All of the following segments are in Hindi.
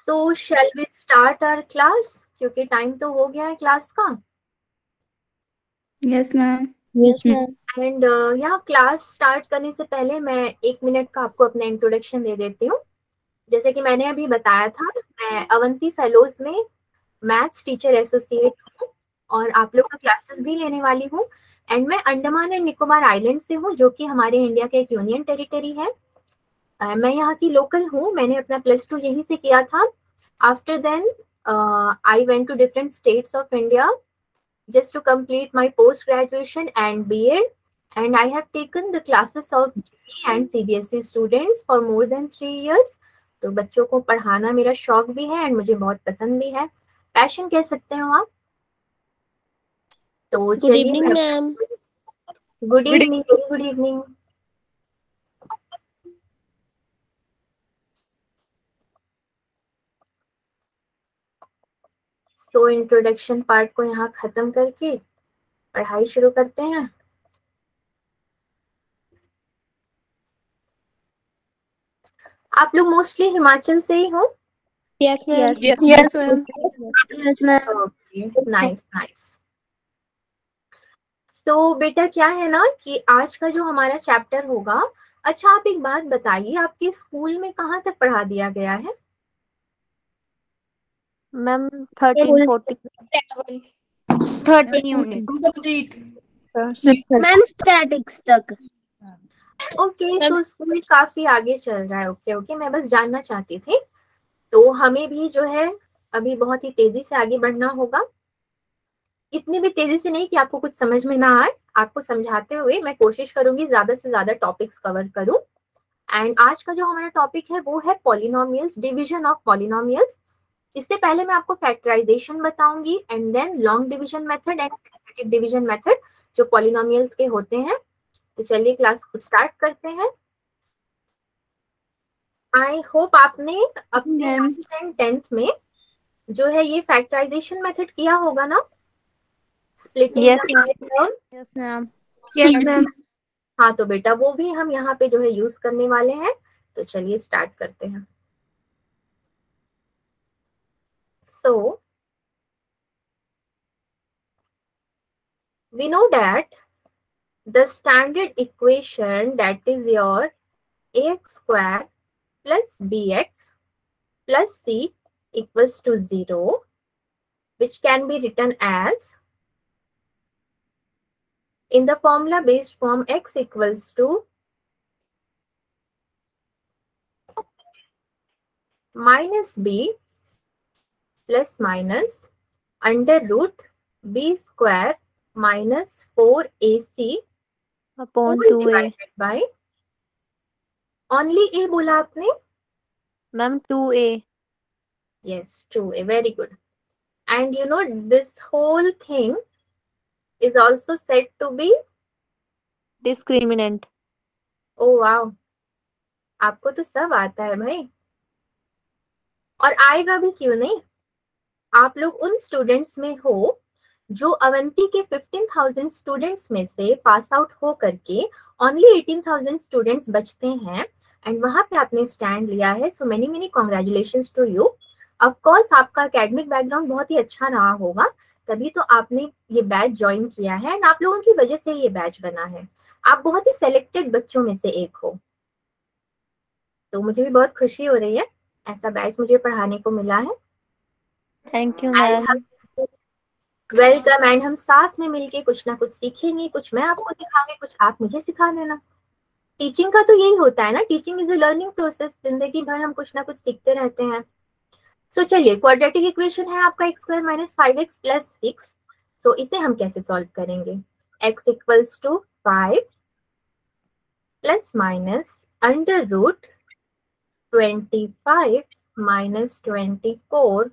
So shall we start our class? क्योंकि टाइम तो हो गया है क्लास का. Yes ma'am. Yes ma'am. And यहाँ क्लास स्टार्ट करने से पहले मैं 1 मिनट का आपको अपना इंट्रोडक्शन दे देती हूँ. जैसे कि मैंने अभी बताया था, मैं अवंती फेलोज में मैथ्स टीचर एसोसिएट हूँ और आप लोग का क्लासेस भी लेने वाली हूँ. एंड मैं अंडमान एंड निकोबार आइलैंड से हूँ, जो कि हमारे इंडिया का एक यूनियन टेरिटरी है. मैं यहाँ की लोकल हूँ. मैंने अपना +2 यहीं से किया था. After then I went to different states of India just to complete my post graduation and B.Ed, and I have taken the classes of GE and CBSE students for more than 3 years. तो बच्चों को पढ़ाना मेरा शौक भी है एंड मुझे बहुत पसंद भी है. पैशन कह सकते हो आप. तो good evening ma'am. Good evening. Good evening. So introduction part को यहाँ खत्म करके पढ़ाई शुरू करते हैं. आप लोग मोस्टली हिमाचल से ही हो. Yes ma'am. Yes ma'am. Yes ma'am. Okay, nice nice. तो बेटा क्या है ना कि आज का जो हमारा चैप्टर होगा. अच्छा, आप एक बात बताइए, आपके स्कूल में कहाँ तक पढ़ा दिया गया है? Ma'am 13-14. 13 unit complete. Ma'am statics तक. ओके, सो स्कूल काफी आगे चल रहा है. ओके ओके, मैं बस जानना चाहती थी. तो हमें भी जो है अभी बहुत ही तेजी से आगे बढ़ना होगा. इतनी भी तेजी से नहीं कि आपको कुछ समझ में ना आए. आपको समझाते हुए मैं कोशिश करूंगी ज्यादा से ज्यादा टॉपिक्स कवर करूं. एंड आज का जो हमारा टॉपिक है वो है पॉलिनोमियल्स, डिवीजन ऑफ पॉलिनोमियल्स. इससे पहले मैं आपको फैक्टराइजेशन बताऊंगी and then long division method and arithmetic division method जो पॉलिनोमियल्स के होते हैं. तो चलिए क्लास स्टार्ट करते हैं. आई होप आपने अपने 9th and 10th में जो है ये फैक्टराइजेशन मेथड किया होगा ना. Splitting yes the term. Yes ma'am. Yes ma'am. हाँ, तो बेटा वो भी हम यहाँ पे जो है यूज करने वाले हैं. तो चलिए स्टार्ट करते हैं. So we know that the standard equation, that is your ax square plus bx plus c equals to 0, which can be written as in the formula based form x equals to minus b plus minus under root b square minus 4ac upon whole 2a. divided by only a बोला आपने. Ma'am 2a. Yes, 2a. Very good. And you know, this whole thing is also said to be. Discriminant. Oh wow, आपको तो सब आता है भाई. और आएगा भी क्यों नहीं. आप लोग उन स्टूडेंट्स में हो जो अवंती के 15,000 स्टूडेंट्स में से पास आउट हो करके ओनली 18,000 स्टूडेंट्स बचते हैं. एंड वहां पे आपने स्टैंड लिया है. So many many congratulations to you. Of course आपका एकेडमिक बैकग्राउंड बहुत ही अच्छा रहा होगा, तभी तो आपने ये बैच ज्वाइन किया है एंड आप लोगों की वजह से ये बैच बना है. आप बहुत ही सेलेक्टेड बच्चों में से एक हो. तो मुझे भी बहुत खुशी हो रही है, ऐसा बैच मुझे पढ़ाने को मिला है. Thank you ma'am. Welcome. And हम साथ में मिलके कुछ ना कुछ सीखेंगे. कुछ मैं आपको सिखाऊंगी, कुछ आप मुझे सिखा देना. टीचिंग का तो यही होता है ना. Teaching is a learning process. जिंदगी भर हम कुछ ना कुछ सीखते रहते हैं. सो चलिए, क्वाड्रेटिक इक्वेशन है आपका x square minus 5x plus 6. So इसे हम कैसे सॉल्व करेंगे. x equals to 5 plus minus under root 25 minus 24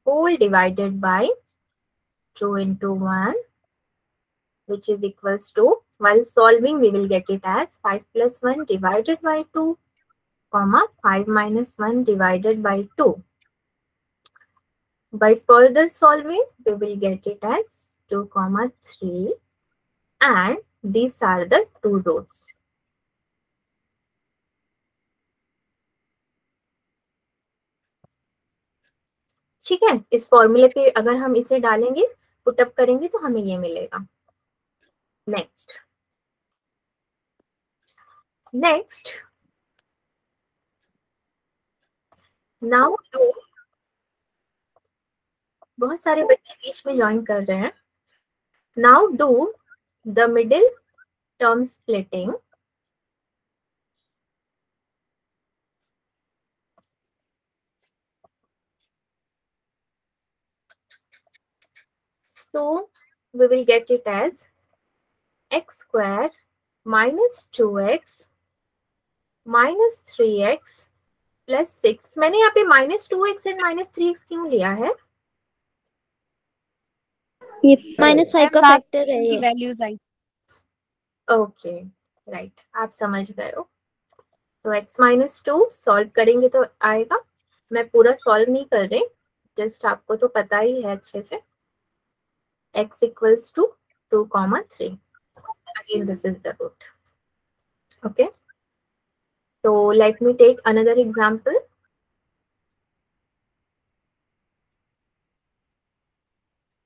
whole divided by 2 into 1, which is equals to, while solving we will get it as 5 plus 1 divided by 2, comma 5 minus 1 divided by 2. By further solving we will get it as 2 comma 3, and these are the two roots. ठीक है, इस फॉर्मूले पे अगर हम इसे डालेंगे, पुटअप करेंगे तो हमें ये मिलेगा। नेक्स्ट नाउ टू, बहुत सारे बच्चे बीच में ज्वाइन कर रहे हैं। Now do the middle term splitting so we will get it as x square minus 2x minus 3x plus 6। मैंने यहाँ पे -2x एंड -3x क्यों लिया है? ये -5 का फैक्टर है की ये। वैल्यूज आई। ओके राइट, आप समझ गए हो। तो x -2 सॉल्व करेंगे तो आएगा, मैं पूरा सॉल्व नहीं कर रही, जस्ट आपको तो पता ही है अच्छे से। x equals to 2, 3, again this is the root. Okay, so let me take another example.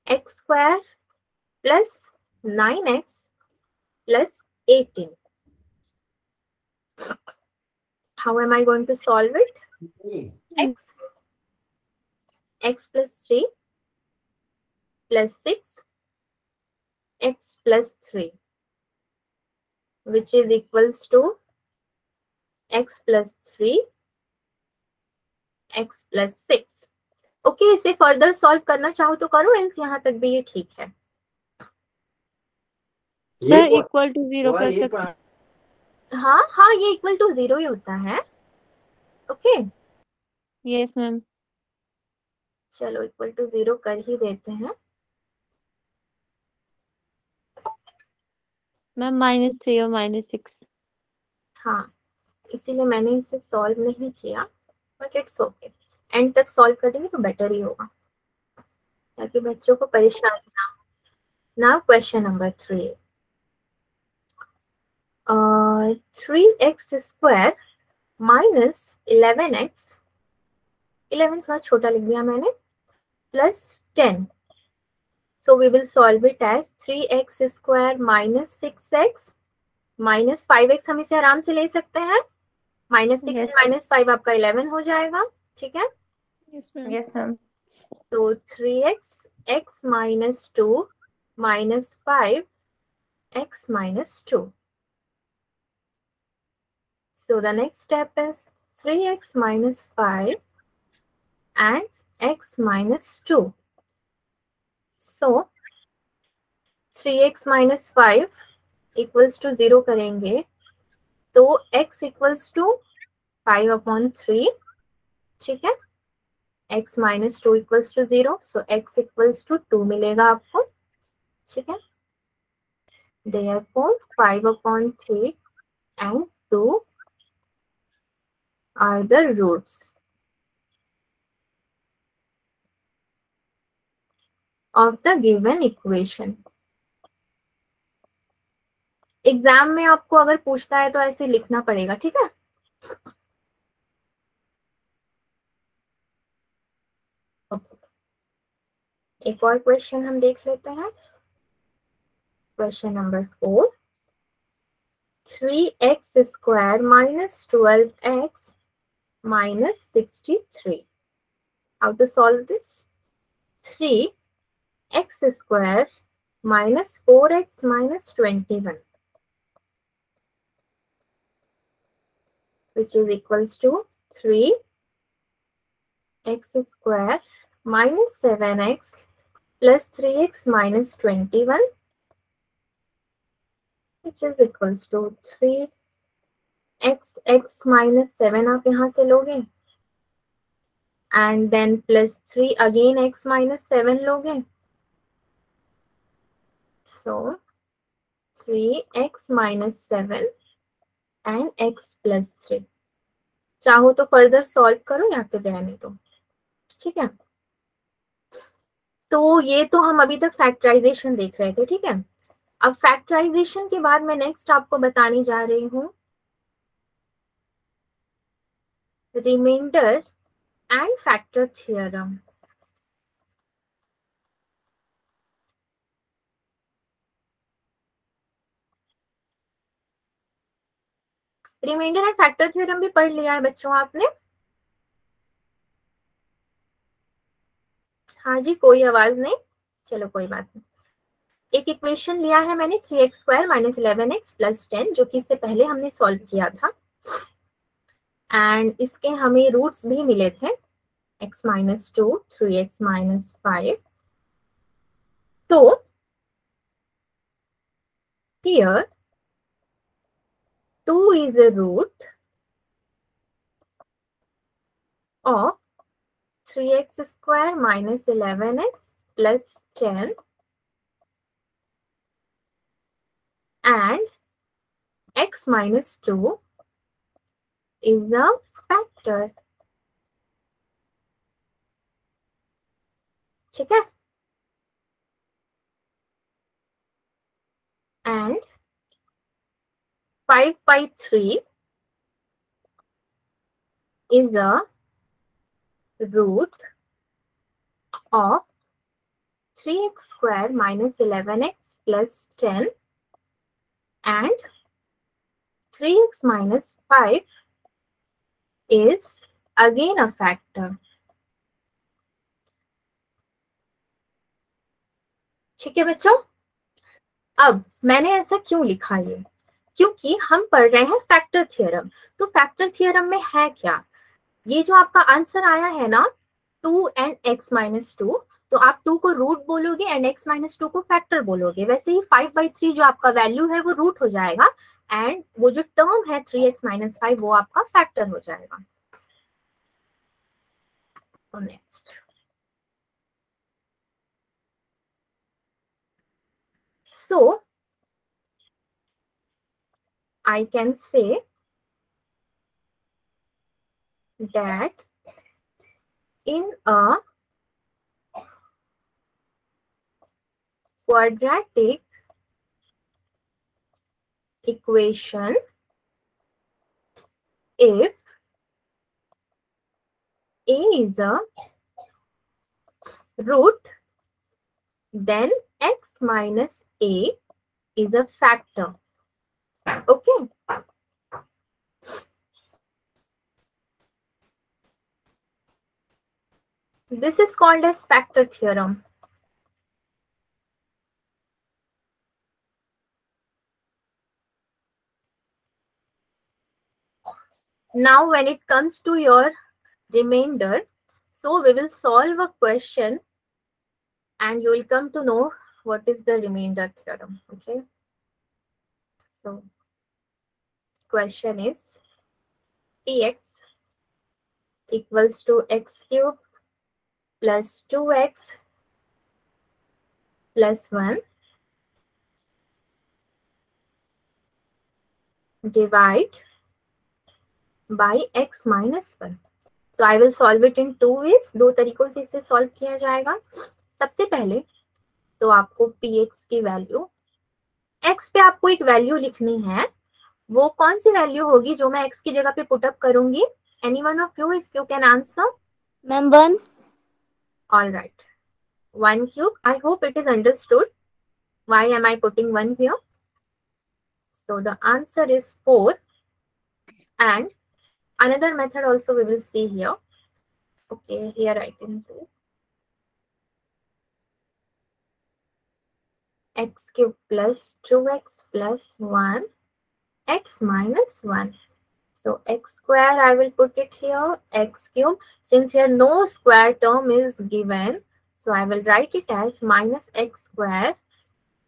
X square plus 9x plus 18. How am I going to solve it? X plus 3 plus 6 x plus 3, which is equals to x plus 3 x plus 6. Okay, इसे फर्दर सॉल्व करना चाहो तो करो, एल्स यहाँ तक भी ये ठीक है। सर इक्वल टू 0 कर सकते? हाँ हाँ, ये इक्वल टू 0 ही होता है। Okay yes ma'am. चलो इक्वल टू 0 कर ही देते हैं। मैम -3 और -6। हाँ, इसीलिए मैंने इसे सॉल्व नहीं किया, बट इट्स ओके, एंड तक सॉल्व कर देंगे तो बेटर ही होगा, ताकि बच्चों को परेशानी ना हो। Now question number 3, 3x square minus 11x, 11 थोड़ा छोटा लिख दिया मैंने, plus 10। So we will solve it as 3x square minus 6x minus 5x, हम इसे आराम से ले सकते हैं, -6 Yes. and -5 आपका 11 हो जाएगा। ठीक है, यस मैम। Yes ma'am. तो 3x x minus 2 minus 5 x minus 2. So the next step is 3x minus 5 and x minus 2. So 3x minus 5 equals to 0 करेंगे तो x equals to 5/3, ठीक है, x minus 2 equals to 0, so x equals to 2 मिलेगा आपको। ठीक है, therefore 5/3 and 2 are the roots of the given equation. Exam में आपको अगर पूछता है तो ऐसे लिखना पड़ेगा, ठीक है। एक और क्वेश्चन हम देख लेते हैं, question number 4, 3x square minus 12x minus 63. How to solve this? 3x square minus 4x minus 21, which is equals to 3x square minus 7x plus 3x minus 21, which is equals to 3x minus 7 आप यहाँ से लोगे, and then plus 3 again x minus 7 लोगे, so 3x minus 7 and x plus 3. चाहो तो फर्दर सॉल्व करो या फिर रहने दो, ठीक है। तो ये तो हम अभी तक फैक्टराइजेशन देख रहे थे, ठीक है। अब फैक्टराइजेशन के बाद मैं नेक्स्ट आपको बताने जा रही हूँ remainder and factor theorem. Remainder and factor theorem भी पढ़ लिया है बच्चों आपने? हाँ जी, कोई आवाज नहीं, चलो कोई बात नहीं। एक इक्वेशन लिया है मैंने 3x² - 11x + 10, जो कि इससे पहले हमने सॉल्व किया था, एंड इसके हमें रूट्स भी मिले थे, x - 2, 3x - 5. तो here 2 is a root of 3x² - 11x + 10 and x - 2 is a factor. ठीक है, and 5/3 is a root of 3x² - 11x + 10 and 3x - 5 is again a factor. ठीक है बच्चों, अब मैंने ऐसा क्यों लिखा ये, क्योंकि हम पढ़ रहे हैं फैक्टर थ्योरम। तो फैक्टर थ्योरम में है क्या, ये जो आपका आंसर आया है ना 2 and x - 2, तो आप 2 को रूट बोलोगे एंड x - 2 को फैक्टर बोलोगे। वैसे ही 5/3 जो आपका वैल्यू है वो रूट हो जाएगा, एंड वो जो टर्म है 3x - 5 वो आपका फैक्टर हो जाएगा। Next, so I can say that in a quadratic equation, if a is a root, then x minus a is a factor. Okay. This is called as factor theorem. Now when it comes to your remainder, so we will solve a question and you will come to know what is the remainder theorem. Okay. So question is px equals to x³ plus 2x plus 1 divide by x minus 1. So I will solve it in 2 ways. दो तरीकों से इसे सॉल्व किया जाएगा। सबसे पहले तो आपको px की वैल्यू, x पे आपको एक वैल्यू लिखनी है, वो कौन सी वैल्यू होगी जो मैं x की जगह पे पुट अप करूंगी? Anyone of you if you can answer? Ma'am 1. All right, 1³ I hope it is understood. Why am I putting 1 here? So the answer is 4, and another method also we will see here. Okay, here I can do x³ plus 2x plus 1 x minus 1. So x² I will put it here, x³. Since here no square term is given, so I will write it as minus x².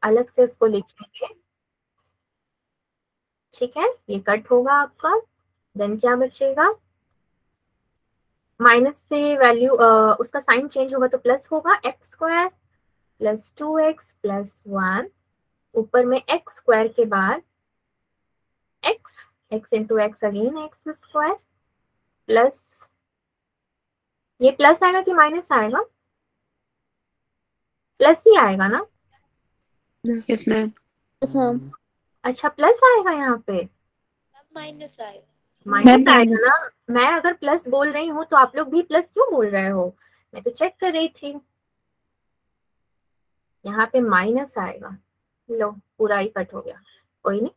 अलग से इसको लिखेंगे, ठीक है, ये कट होगा आपका। देन क्या बचेगा, माइनस से वैल्यू उसका साइन चेंज होगा तो प्लस होगा, x² प्लस 2x प्लस 1, ऊपर में x² के बाद x into x again x² plus, ये प्लस आएगा कि माइनस आएगा? प्लस ही आएगा ना? Yes ma'am. Yes ma'am. अच्छा, प्लस आएगा यहाँ पे? माइनस आएगा। माइनस आएगा ना? मैं अगर प्लस बोल रही हूँ तो आप लोग भी प्लस क्यों बोल रहे हो? मैं तो चेक कर रही थी। यहाँ पे माइनस आएगा, लो पूरा ही कट हो गया, कोई नहीं।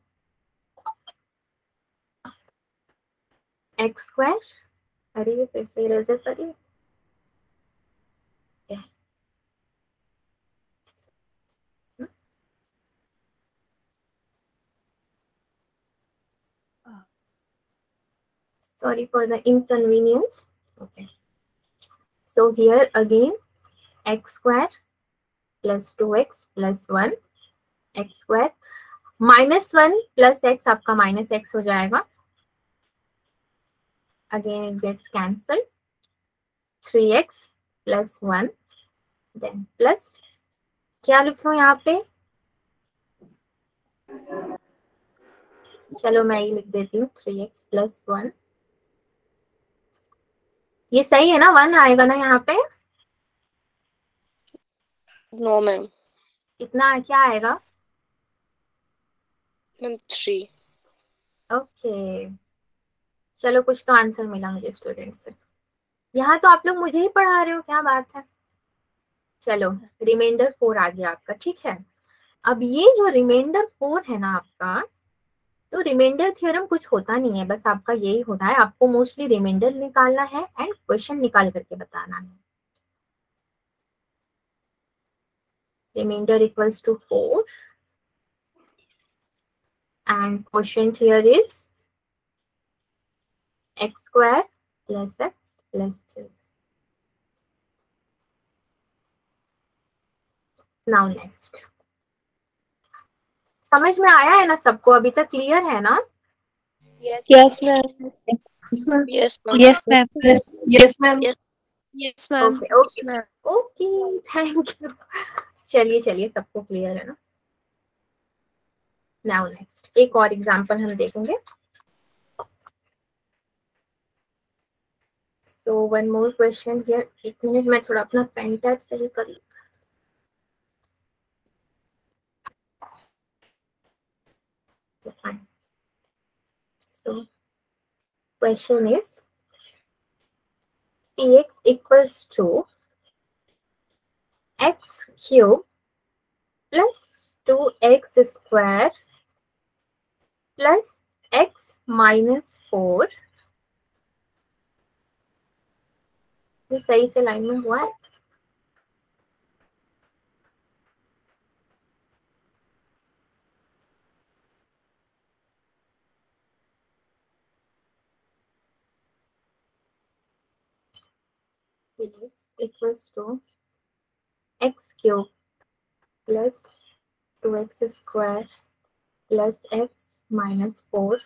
एक्स स्क्वायर, अरे फिर से इरेजर करिए, sorry for the inconvenience. Okay, so here again x square plus 2x plus 1 x square -1 plus x आपका -x हो जाएगा, again it gets cancelled, 3x plus 1 then plus क्या लिखूं यहाँ पे, चलो मैं ये लिख देती हूँ 3x plus 1, ये सही है ना, 1 आएगा ना यहाँ पे, नो मैम, इतना क्या आएगा, मैम 3। ओके चलो कुछ तो आंसर मिला मुझे स्टूडेंट से, यहाँ तो आप लोग मुझे ही पढ़ा रहे हो, क्या बात है। चलो रिमाइंडर 4 आ गया आपका, ठीक है। अब ये जो रिमाइंडर 4 है ना आपका, तो रिमाइंडर थ्योरम कुछ होता नहीं है, बस आपका यही होता है, आपको मोस्टली रिमाइंडर निकालना है एंड क्वेश्चन निकाल करके बताना है। Remainder equals to 4 and quotient here is x square plus x plus 3. Now next, समझ में आया है ना सबको, अभी तक क्लियर है ना? Yes ma'am, yes ma'am, yes ma'am, yes ma'am, yes ma'am, okay okay okay thank you. चलिए चलिए सबको क्लियर है ना? नाउ नेक्स्ट एक और एग्जांपल हम देखेंगे। So one more question here, एक मिनट मैं थोड़ा अपना पेन टैब सही कर लूं। Fine. So question is px equals to x cube plus 2x square plus x minus 4, ये सही से लाइन में हुआ है? X equals to x cube plus 2x square plus x minus 4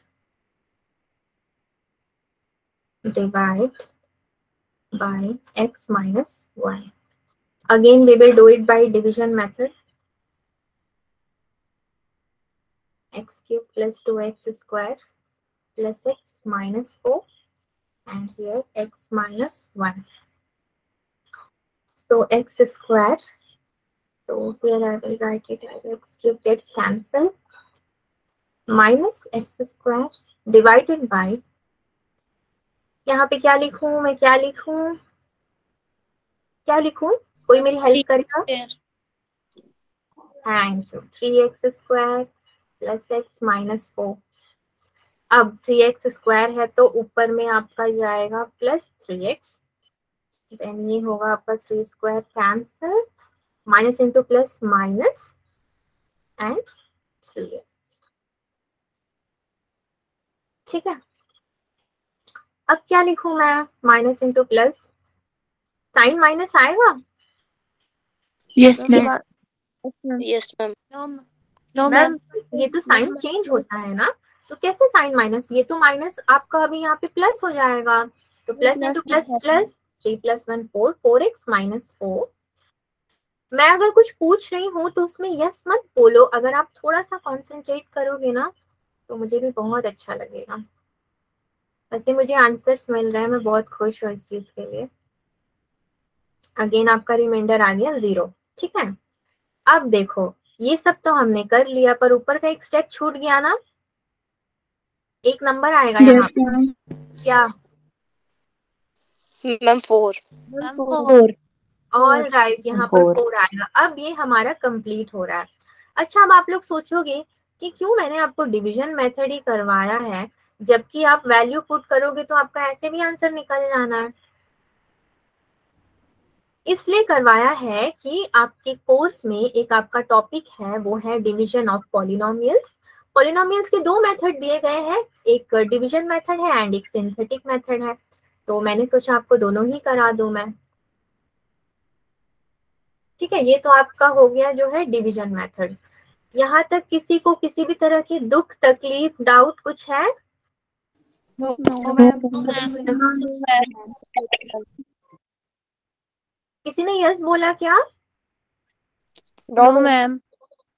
divide by x minus 1. Again we will do it by division method. X cube plus 2x square plus x minus 4 and here x minus 1. So x square, so here I will write it as x cube gets cancelled minus x square divided by, यहाँ पे क्या लिखूं मैं, क्या लिखूं, क्या लिखूं, कोई मेरी हेल्प करेगा? Thank you, 3x square plus x minus 4। अब 3x स्क्वायर है तो ऊपर में आपका जाएगा प्लस 3x, देन ये होगा आपका 3 square cancel, minus into plus minus and 3x, ठीक है। अब क्या लिखूं मैं, minus into plus, sign minus आएगा? Yes ma'am, yes ma'am, no ma'am, ये तो साइन चेंज होता है ना, तो कैसे साइन माइनस, ये तो माइनस आपका अभी यहाँ पे प्लस हो जाएगा, तो plus into plus plus 3 + 1 4, 4x minus 4। मैं अगर कुछ पूछ रही हूँ तो उसमें यस मत बोलो, अगर आप थोड़ा सा कॉन्सेंट्रेट करोगे ना तो मुझे भी बहुत अच्छा लगेगा। वैसे मुझे आंसर्स मिल रहे हैं, मैं बहुत खुश हूँ इस चीज के लिए। अगेन आपका रिमाइंडर आ गया 0, ठीक है। अब देखो ये सब तो हमने कर लिया, पर ऊपर का एक स्टेप छूट गया ना, एक नंबर आएगा यहाँ पे, क्या? मैम 4। ऑल राइट, यहाँ पर 4 आएगा। अब ये हमारा कंप्लीट हो रहा है। अच्छा अब आप लोग सोचोगे कि क्यों मैंने आपको डिवीजन मेथड ही करवाया है, जबकि आप वैल्यू पुट करोगे तो आपका ऐसे भी आंसर निकल जाना है। इसलिए करवाया है कि आपके कोर्स में एक आपका टॉपिक है, वो है डिवीजन ऑफ पॉलिनोमियल्स। पॉलिनोमियल्स के दो मेथड दिए गए हैं, एक डिवीजन मेथड है एंड एक सिंथेटिक मेथड है। तो मैंने सोचा आपको दोनों ही करा दूं मैं। ठीक है, ये तो आपका हो गया जो है डिवीजन मेथड। यहाँ तक किसी को किसी भी तरह की दुख तकलीफ डाउट कुछ है? नो किसी ने यस बोला क्या? मैम।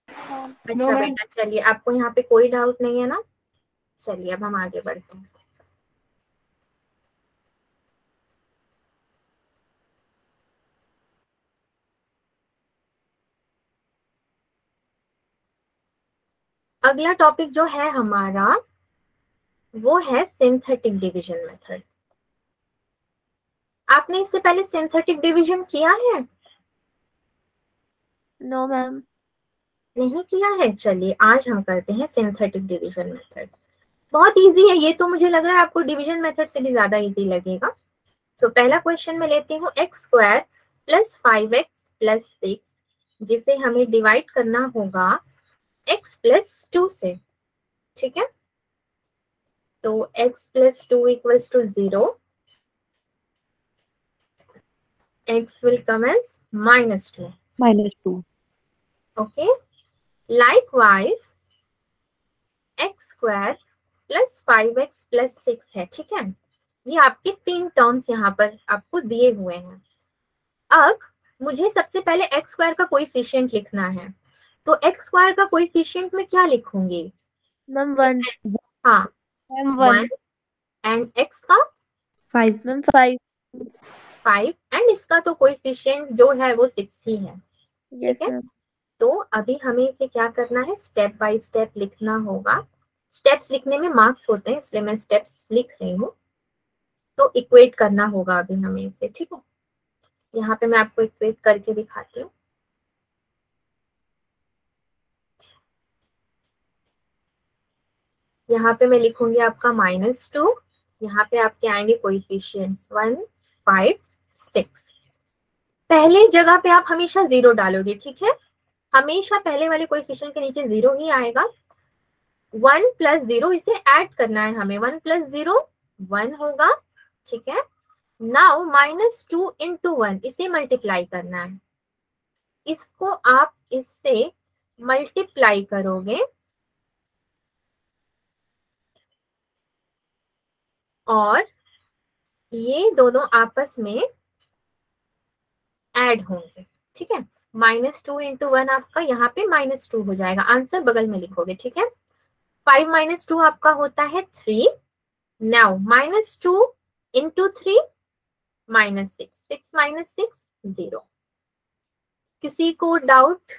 अच्छा बेटा, चलिए आपको यहाँ पे कोई डाउट नहीं है ना? चलिए अब हम आगे बढ़ते हैं। अगला टॉपिक जो है हमारा वो है सिंथेटिक डिवीजन मेथड। आपने इससे पहले सिंथेटिक डिवीजन किया है? No ma'am. नहीं किया है? चलिए आज हम करते हैं सिंथेटिक डिवीजन मेथड। बहुत इजी है ये तो, मुझे लग रहा है आपको डिवीजन मेथड से भी ज्यादा इजी लगेगा। तो पहला क्वेश्चन में लेती हूँ x square plus 5x plus 6, जिसे हमें डिवाइड करना होगा x प्लस 2 से। ठीक है, तो x प्लस 2 equals to 0, x will come as -2. -2 Okay, likewise x square plus 5x plus 6 है। ठीक है, ये आपके तीन टर्म्स यहाँ पर आपको दिए हुए हैं। अब मुझे सबसे पहले x स्क्वायर का कोएफिशिएंट लिखना है, तो x स्क्वायर का कोएफिशिएंट में क्या लिखूंगी? मैम 1। हाँ, मैम 1 एंड x का 5 मैम 5। 5 एंड इसका तो कोएफिशिएंट जो है वो 6 ही है। यस ठीक है, मैम। तो अभी हमें इसे क्या करना है, स्टेप बाय स्टेप लिखना होगा। स्टेप्स लिखने में मार्क्स होते हैं इसलिए मैं स्टेप्स लिख रही हूँ। तो इक्वेट करना होगा अभी हमें इसे। ठीक है, यहाँ पे मैं आपको इक्वेट करके दिखाती हूँ। यहाँ पे मैं लिखूंगी आपका -2, यहाँ पे आपके आएंगे कोएफिशिएंट्स 1, 5, 6। पहले जगह पे आप हमेशा 0 डालोगे। ठीक है, हमेशा पहले वाले कोएफिशिएंट के नीचे 0 ही आएगा। 1 प्लस 0 इसे ऐड करना है हमें, 1 प्लस 0 1 होगा। ठीक है, नाउ -2 इंटू 1 इसे मल्टीप्लाई करना है। इसको आप इससे मल्टीप्लाई करोगे और ये दोनों आपस में ऐड होंगे। ठीक है, -2 इंटू 1 आपका यहाँ पे -2 हो जाएगा, आंसर बगल में लिखोगे। ठीक है, 5 - 2 आपका होता है 3। Now -2 into 3 -6, 6 - 6 0। किसी को doubt?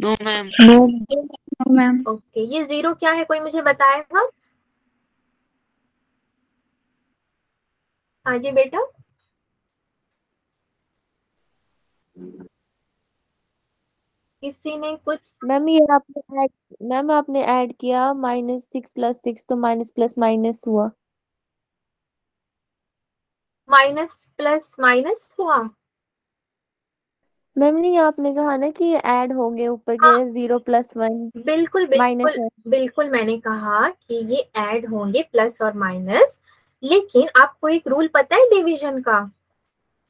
No ma'am. No ma'am. Okay, ये 0 क्या है, कोई मुझे बताएगा? हाँ जी बेटा, किसी ने कुछ? मैम ये आपने ऐड मैम आपने ऐड किया -6 प्लस 6 तो माइनस प्लस माइनस हुआ। माइनस प्लस माइनस हुआ? मैम नहीं, आपने कहा ना कि ये ऐड होंगे ऊपर के हाँ 0 + 1 बिल्कुल बिल्कुल -1। बिल्कुल, मैंने कहा कि ये ऐड होंगे प्लस और माइनस, लेकिन आपको एक रूल पता है डिवीजन का?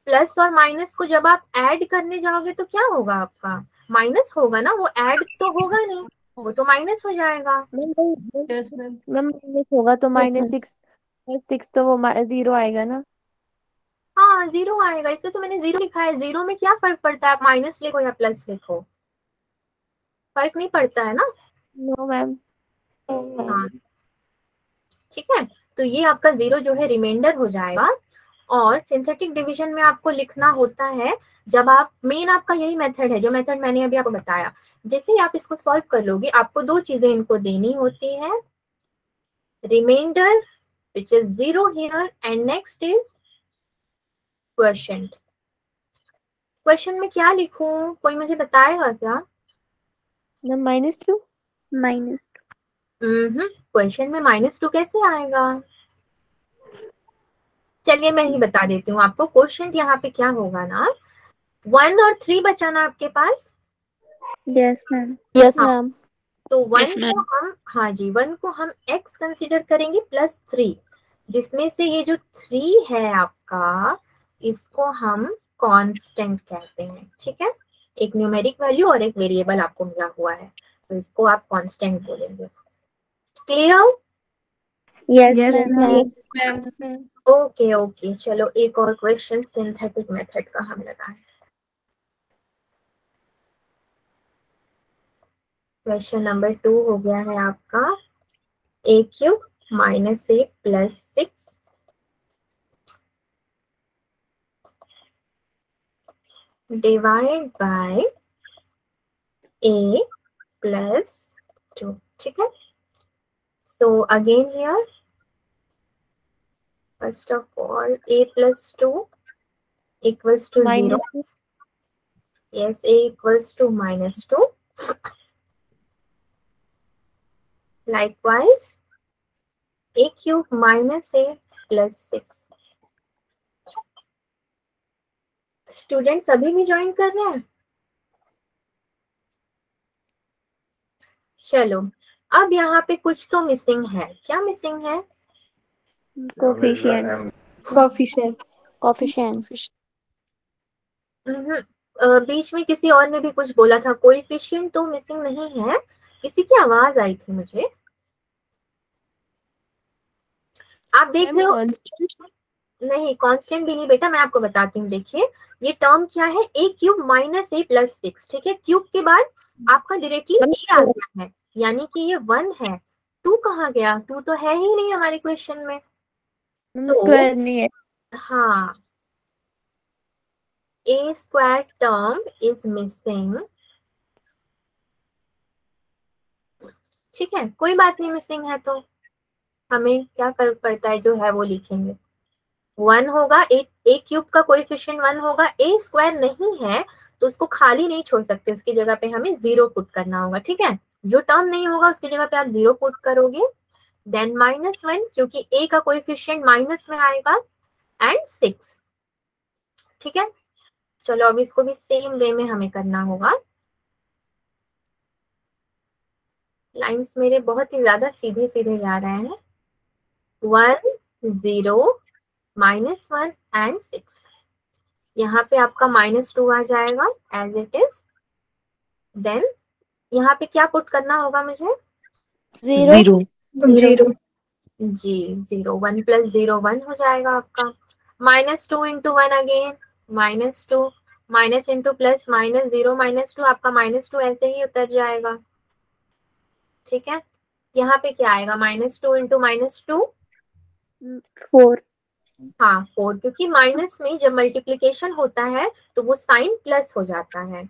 प्लस और माइनस को जब आप ऐड करने जाओगे तो क्या होगा आपका? माइनस होगा ना, वो ऐड तो होगा नहीं, वो तो माइनस हो जाएगा। मैम माइनस होगा तो -6 + 6 तो वो 0 आएगा ना। हाँ 0 आएगा, इसलिए तो मैंने 0 लिखा है। 0 में क्या फर्क पड़ता है, आप माइनस लिखो या प्लस लिखो, फर्क नहीं पड़ता है ना। No ma'am. हाँ ठीक है, तो ये आपका 0 जो है रिमाइंडर हो जाएगा। और सिंथेटिक डिवीजन में आपको लिखना होता है, जब आप मेन आपका यही मेथड है, जो मेथड मैंने अभी आपको बताया। जैसे ही आप इसको सॉल्व कर लोगे, आपको दो चीजें इनको देनी होती है, remainder which is 0 here and next is quotient. Question में क्या लिखूं, कोई मुझे बताएगा क्या? मैम -2 -2। क्वेश्चन में -2 कैसे आएगा? चलिए मैं ही बता देती हूँ आपको। क्वेश्चन यहाँ पे क्या होगा ना, 1 और 3 बचा ना आपके पास। Yes ma'am. यस हाँ, मैम। तो 1 Yes, को ma'am. हम, हाँ जी, 1 को हम x कंसिडर करेंगे +3, जिसमें से ये जो 3 है आपका, इसको हम कांस्टेंट कहते हैं। ठीक है, एक न्यूमेरिक वैल्यू और एक वेरिएबल आपको मिला हुआ है, तो इसको आप कांस्टेंट बोलेंगे। Clear? Yes, yes ma'am. Ma'am. Okay okay, चलो एक और क्वेश्चन सिंथेटिक मेथड का हम लगाएं। क्वेश्चन नंबर 2 हो गया है आपका, a³ - a + 6 divide by a + 2। ठीक है, so again here, first of all a + 2 equals to 0. -2 Yes, a equals to -2. Likewise, a³ - a + 6. Students अभी भी ज्वाइन कर रहे हैं? चलो, अब यहाँ पे कुछ तो मिसिंग है। क्या मिसिंग है? Coefficient. कोफिशिएंट। बीच में किसी और ने भी कुछ बोला था, कोएफिशिएंट तो मिसिंग नहीं है। किसी की आवाज आई थी मुझे। आप देख रहे हो? नहीं, कांस्टेंट भी नहीं बेटा, मैं आपको बताती हूँ। देखिए, ये टर्म क्या है, a³ - a + 6। ठीक है, क्यूब के बाद आपका डायरेक्टली a आ गया है, यानी कि ये 1 है। 2 कहाँ गया? 2 तो है ही नहीं हमारे क्वेश्चन में, तो स्क्वायर नहीं है। हाँ, a² टर्म इज मिसिंग। ठीक है, कोई बात नहीं, मिसिंग है तो हमें क्या फर्क पड़ता है, जो है वो लिखेंगे। 1 होगा, a³ का कोएफिशिएंट 1 होगा, a² नहीं है तो उसको खाली नहीं छोड़ सकते, उसकी जगह पे हमें 0 पुट करना होगा। ठीक है, जो टर्म नहीं होगा उसकी जगह पे आप 0 पुट करोगे। देन -1, क्योंकि a का कोएफिशिएंट माइनस में आएगा, एंड 6। ठीक है, चलो अब इसको भी सेम वे में हमें करना होगा। लाइंस मेरे बहुत ही ज्यादा सीधे सीधे जा रहे हैं। 1 0 -1 एंड 6। यहाँ पे आपका -2 आ जाएगा एज इट इज। देन यहाँ पे क्या पुट करना होगा मुझे? 0 जी, 0। 1 + 0 1 हो जाएगा आपका। -2 × 1 अगेन, -2 माइनस इंटू प्लस, -0 -2, आपका -2 ऐसे ही उतर जाएगा। ठीक है, यहाँ पे क्या आएगा? -2 × -2, 4। हाँ 4, क्योंकि माइनस में जब मल्टीप्लीकेशन होता है तो वो साइन प्लस हो जाता है।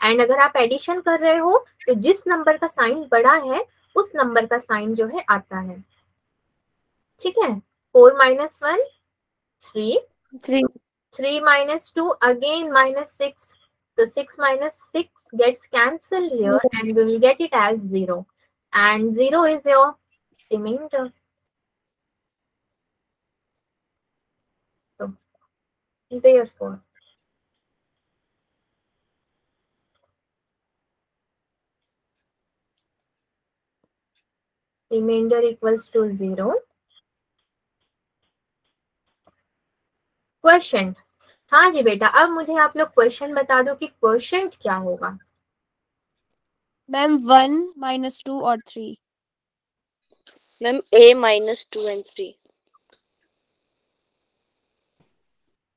एंड अगर आप एडिशन कर रहे हो तो जिस नंबर का साइन बड़ा है उस नंबर का साइन जो है आता है। ठीक है, 4 - 1 3, 3 - 2 again -6, so 6 - 6 gets cancelled here and we will get it as 0, and 0 is your remainder. So therefore remainder equals to 0. Question, हाँ जी बेटा, अब मुझे आप लोग क्वेश्चन बता दो कि क्वेश्चन क्या होगा। मैम 1 - 2 और 3। Ma'am a - 2 and 3।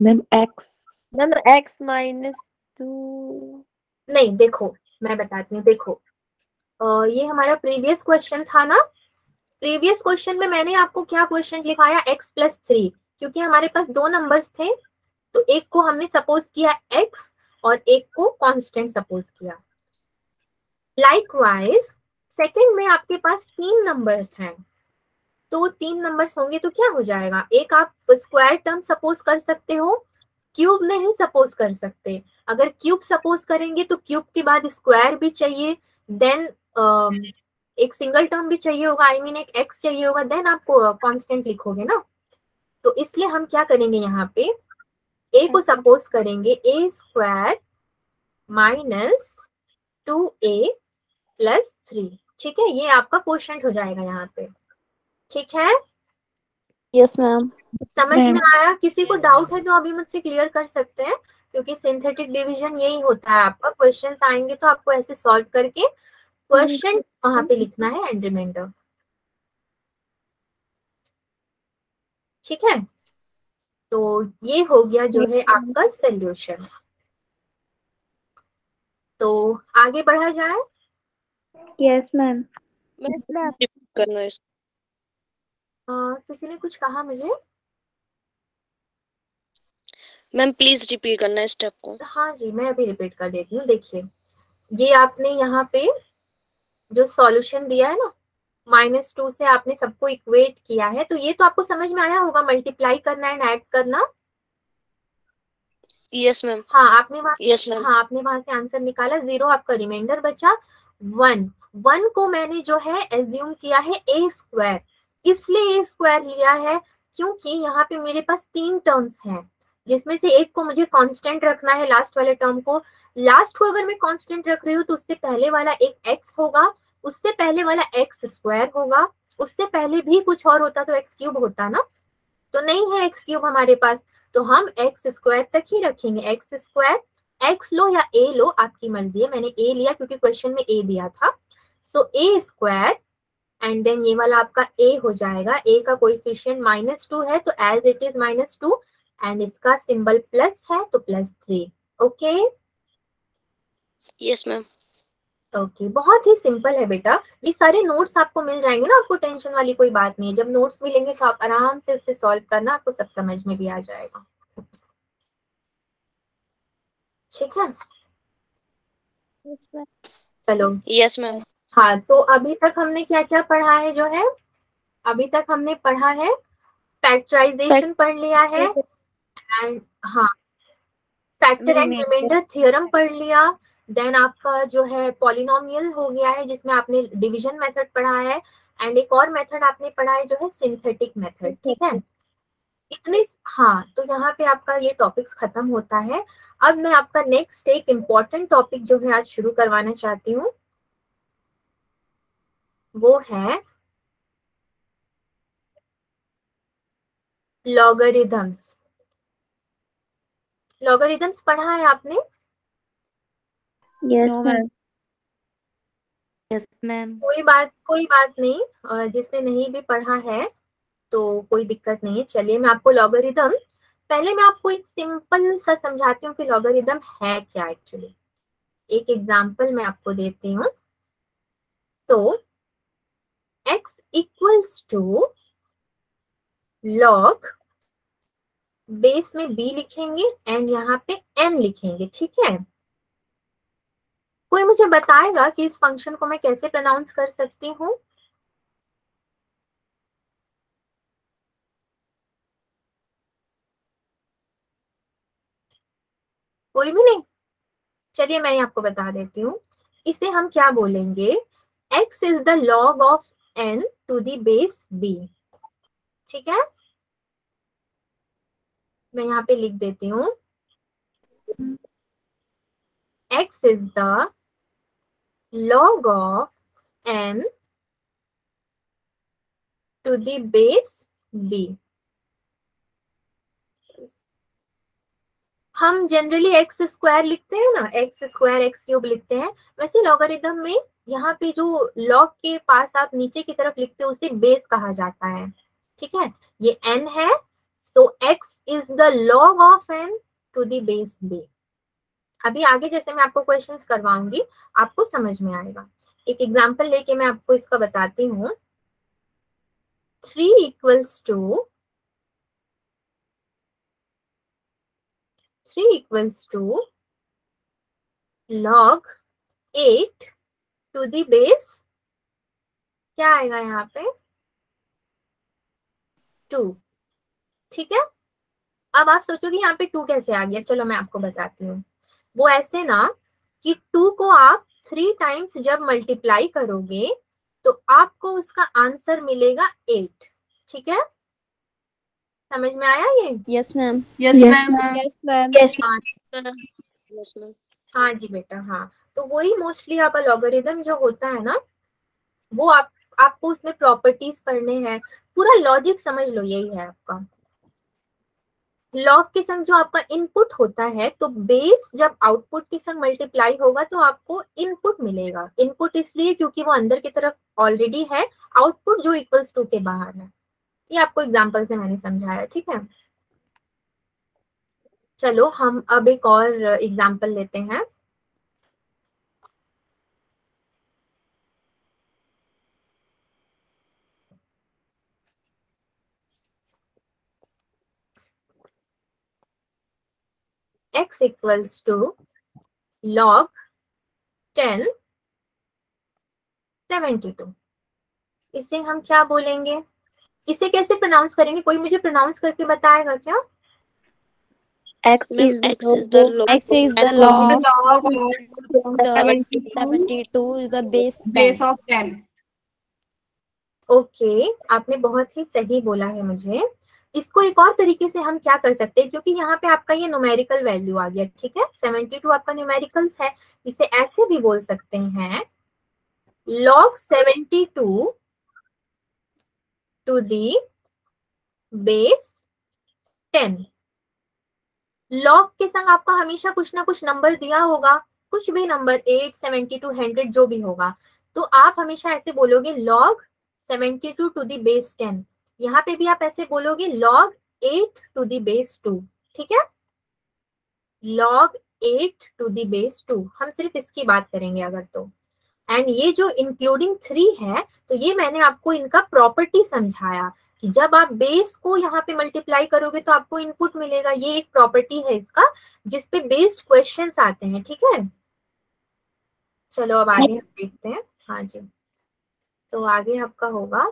Ma'am x. Ma'am x -2। नहीं, देखो मैं बताती हूँ। देखो, ये हमारा प्रीवियस क्वेश्चन था ना। प्रीवियस क्वेश्चन में मैंने आपको क्या क्वेश्चन लिखाया? x + 3, क्योंकि हमारे पास दो नंबर्स थे तो एक को हमने सपोज किया x और एक को कांस्टेंट सपोज किया। लाइकवाइज सेकंड में आपके पास 3 नंबर्स हैं, तो 3 नंबर्स होंगे तो क्या हो जाएगा? एक आप स्क्वायर टर्म सपोज कर सकते हो, क्यूब नहीं सपोज कर सकते। अगर क्यूब सपोज करेंगे तो क्यूब के बाद स्क्वायर भी चाहिए, देन एक सिंगल टर्म भी चाहिए होगा, आई मीन एक एक्स चाहिए होगा, देन आपको कांस्टेंट लिखोगे ना। तो इसलिए हम क्या करेंगे यहाँ पे, ए को सपोज करेंगे ए स्क्वायर माइनस 2a प्लस 3। ठीक है, ये आपका क्वोशंट हो जाएगा यहाँ पे। ठीक है, यस मैम। समझ मैम। में आया? किसी को डाउट है तो अभी मुझसे क्लियर कर सकते हैं, क्योंकि सिंथेटिक डिवीजन यही होता है आपका। क्वेश्चंस आएंगे तो आपको ऐसे सॉल्व करके क्वेश्चन वहां पे लिखना है एंड रिमाइंडर। ठीक है, तो ये हो गया जो है आपका सोल्यूशन। तो आगे बढ़ा जाए। Yes ma'am. करना है। किसी ने कुछ कहा मुझे? मैम प्लीज रिपीट करना है स्टेप को। हाँ जी, मैं अभी रिपीट कर देती हूँ। देखिए, ये आपने यहाँ पे जो सॉल्यूशन दिया है ना, -2 से आपने सबको इक्वेट किया है, तो ये तो आपको समझ में आया होगा, मल्टीप्लाई करना एंड ऐड करना। Yes ma'am. हाँ, आपने यस मैम। हाँ, आपने वहां से आंसर निकाला 0, आपका रिमाइंडर बचा 1 को मैंने जो है एज्यूम किया है ए स्क्वायर, इसलिए ए स्क्वायर लिया है क्योंकि यहाँ पे मेरे पास 3 टर्म्स हैं, जिसमें से एक को मुझे कांस्टेंट रखना है, लास्ट वाले टर्म को। लास्ट को अगर मैं कांस्टेंट रख रही हूँ तो उससे पहले वाला एक एक्स होगा, उससे पहले वाला एक्स स्क्वायर होगा, उससे पहले भी कुछ और होता तो एक्स क्यूब होता ना, तो नहीं है एक्स क्यूब हमारे पास, तो हम एक्स स्क्वायर तक ही रखेंगे। एक्स स्क्वायर, एक्स लो या ए लो, आपकी मर्जी है, मैंने ए लिया क्योंकि क्वेश्चन में ए दिया था। सो ए स्क्वायर एंड देन ये वाला आपका ए हो जाएगा, ए का कोएफिशिएंट -2 है तो एज इट इज -2, एंड इसका सिंबल प्लस है तो +3। Okay yes ma'am. ओके, बहुत ही सिंपल है बेटा। ये सारे नोट्स आपको मिल जाएंगे ना, आपको टेंशन वाली कोई बात नहीं है। जब नोट्स मिलेंगे तो आप आराम से उससे सॉल्व करना, आपको सब समझ में भी आ जाएगा। ठीक है, चलो। Yes ma'am. हाँ, तो अभी तक हमने क्या क्या पढ़ा है जो है, अभी तक हमने पढ़ा है फैक्टराइजेशन पढ़ लिया है, एंड हाँ, फैक्टर एंड रिमाइंडर थ्योरम पढ़ लिया। देन आपका जो है पॉलिनोमियल हो गया है, जिसमें आपने डिवीजन मेथड पढ़ा है, एंड एक और मेथड आपने पढ़ा है जो है सिंथेटिक मेथड। ठीक है, इतने। हाँ, तो यहाँ पे आपका ये टॉपिक्स खत्म होता है। अब मैं आपका नेक्स्ट एक इम्पॉर्टेंट टॉपिक जो है आज शुरू करवाना चाहती हूँ, वो है लॉगरिथम्स। लॉगरिथम्स पढ़ा है आपने? Yes ma'am. Yes ma'am. कोई बात नहीं, जिसने नहीं भी पढ़ा है तो कोई दिक्कत नहीं है। चलिए, मैं आपको लॉगरिथम, पहले मैं आपको एक सिंपल सा समझाती हूँ कि लॉगरिथम है क्या एक्चुअली। एक एग्जांपल मैं आपको देती हूँ। तो x equals to log, base में b लिखेंगे एंड यहाँ पे n लिखेंगे। ठीक है, कोई मुझे बताएगा कि इस फंक्शन को मैं कैसे प्रोनाउंस कर सकती हूँ? कोई भी नहीं? चलिए, मैं आपको बता देती हूँ। इसे हम क्या बोलेंगे, x is the log of n to the base b। ठीक है, मैं यहाँ पे लिख देती हूँ, x is the log of n to the base b। हम जनरली एक्स स्क्वायर लिखते हैं ना, एक्स स्क्वायर एक्स क्यूब लिखते हैं, वैसे लॉगरिथम में यहाँ पे जो लॉग के पास आप नीचे की तरफ लिखते हो उसे बेस कहा जाता है। ठीक है, ये n है, so x is the log of n to the base b। अभी आगे जैसे मैं आपको क्वेश्चंस करवाऊंगी आपको समझ में आएगा। एक एग्जांपल लेके मैं आपको इसका बताती हूँ। 3 equals to log 8 to the base, क्या आएगा यहाँ पे, 2। ठीक है, अब आप सोचोगे यहाँ पे 2 कैसे आ गया, चलो मैं आपको बताती हूँ। वो ऐसे ना कि 2 को आप 3 टाइम्स जब मल्टीप्लाई करोगे तो आपको उसका आंसर मिलेगा 8। ठीक है, समझ में आया ये? Yes ma'am. Yes ma'am. Yes ma'am. हाँ यस मैम। हाँ जी बेटा, हाँ। तो वही मोस्टली आपका लॉगरिदम जो होता है ना, वो आपको उसमें प्रॉपर्टीज पढ़ने हैं, पूरा लॉजिक समझ लो, यही है आपका। लॉग के संग जो आपका इनपुट होता है, तो बेस जब आउटपुट के संग मल्टीप्लाई होगा तो आपको इनपुट मिलेगा। इनपुट इसलिए क्योंकि वो अंदर की तरफ ऑलरेडी है, आउटपुट जो इक्वल्स टू के बाहर है। ये आपको एग्जांपल से मैंने समझाया, ठीक है। चलो हम अब एक और एग्जांपल लेते हैं। x equals to log 10 72। इसे हम क्या बोलेंगे, इसे कैसे प्रोनाउंस करेंगे? कोई मुझे प्रोनाउंस करके बताएगा क्या? Ma'am x is the log X is the The log log the 72 72 is the base 10. base of 10. Okay, आपने बहुत ही सही बोला है मुझे। इसको एक और तरीके से हम क्या कर सकते हैं, क्योंकि यहाँ पे आपका ये न्यूमेरिकल वैल्यू आ गया, ठीक है, 72 आपका न्यूमेरिकल्स है। इसे ऐसे भी बोल सकते हैं, log 72 to the base 10। Log के संग आपका हमेशा कुछ ना कुछ नंबर दिया होगा, कुछ भी नंबर, 8, 72, 100 जो भी होगा, तो आप हमेशा ऐसे बोलोगे log 72 to the base 10। यहाँ पे भी आप ऐसे बोलोगे log 8 to the base 2। ठीक है, log 8 to the base 2, हम सिर्फ इसकी बात करेंगे अगर तो। एंड ये जो इंक्लूडिंग 3 है, तो ये मैंने आपको इनका प्रॉपर्टी समझाया कि जब आप बेस को यहाँ पे मल्टीप्लाई करोगे तो आपको इनपुट मिलेगा। ये एक प्रॉपर्टी है इसका, जिसपे बेस्ड क्वेश्चंस आते हैं, ठीक है। चलो अब आगे हम देखते हैं। हाँ जी, तो आगे आपका होगा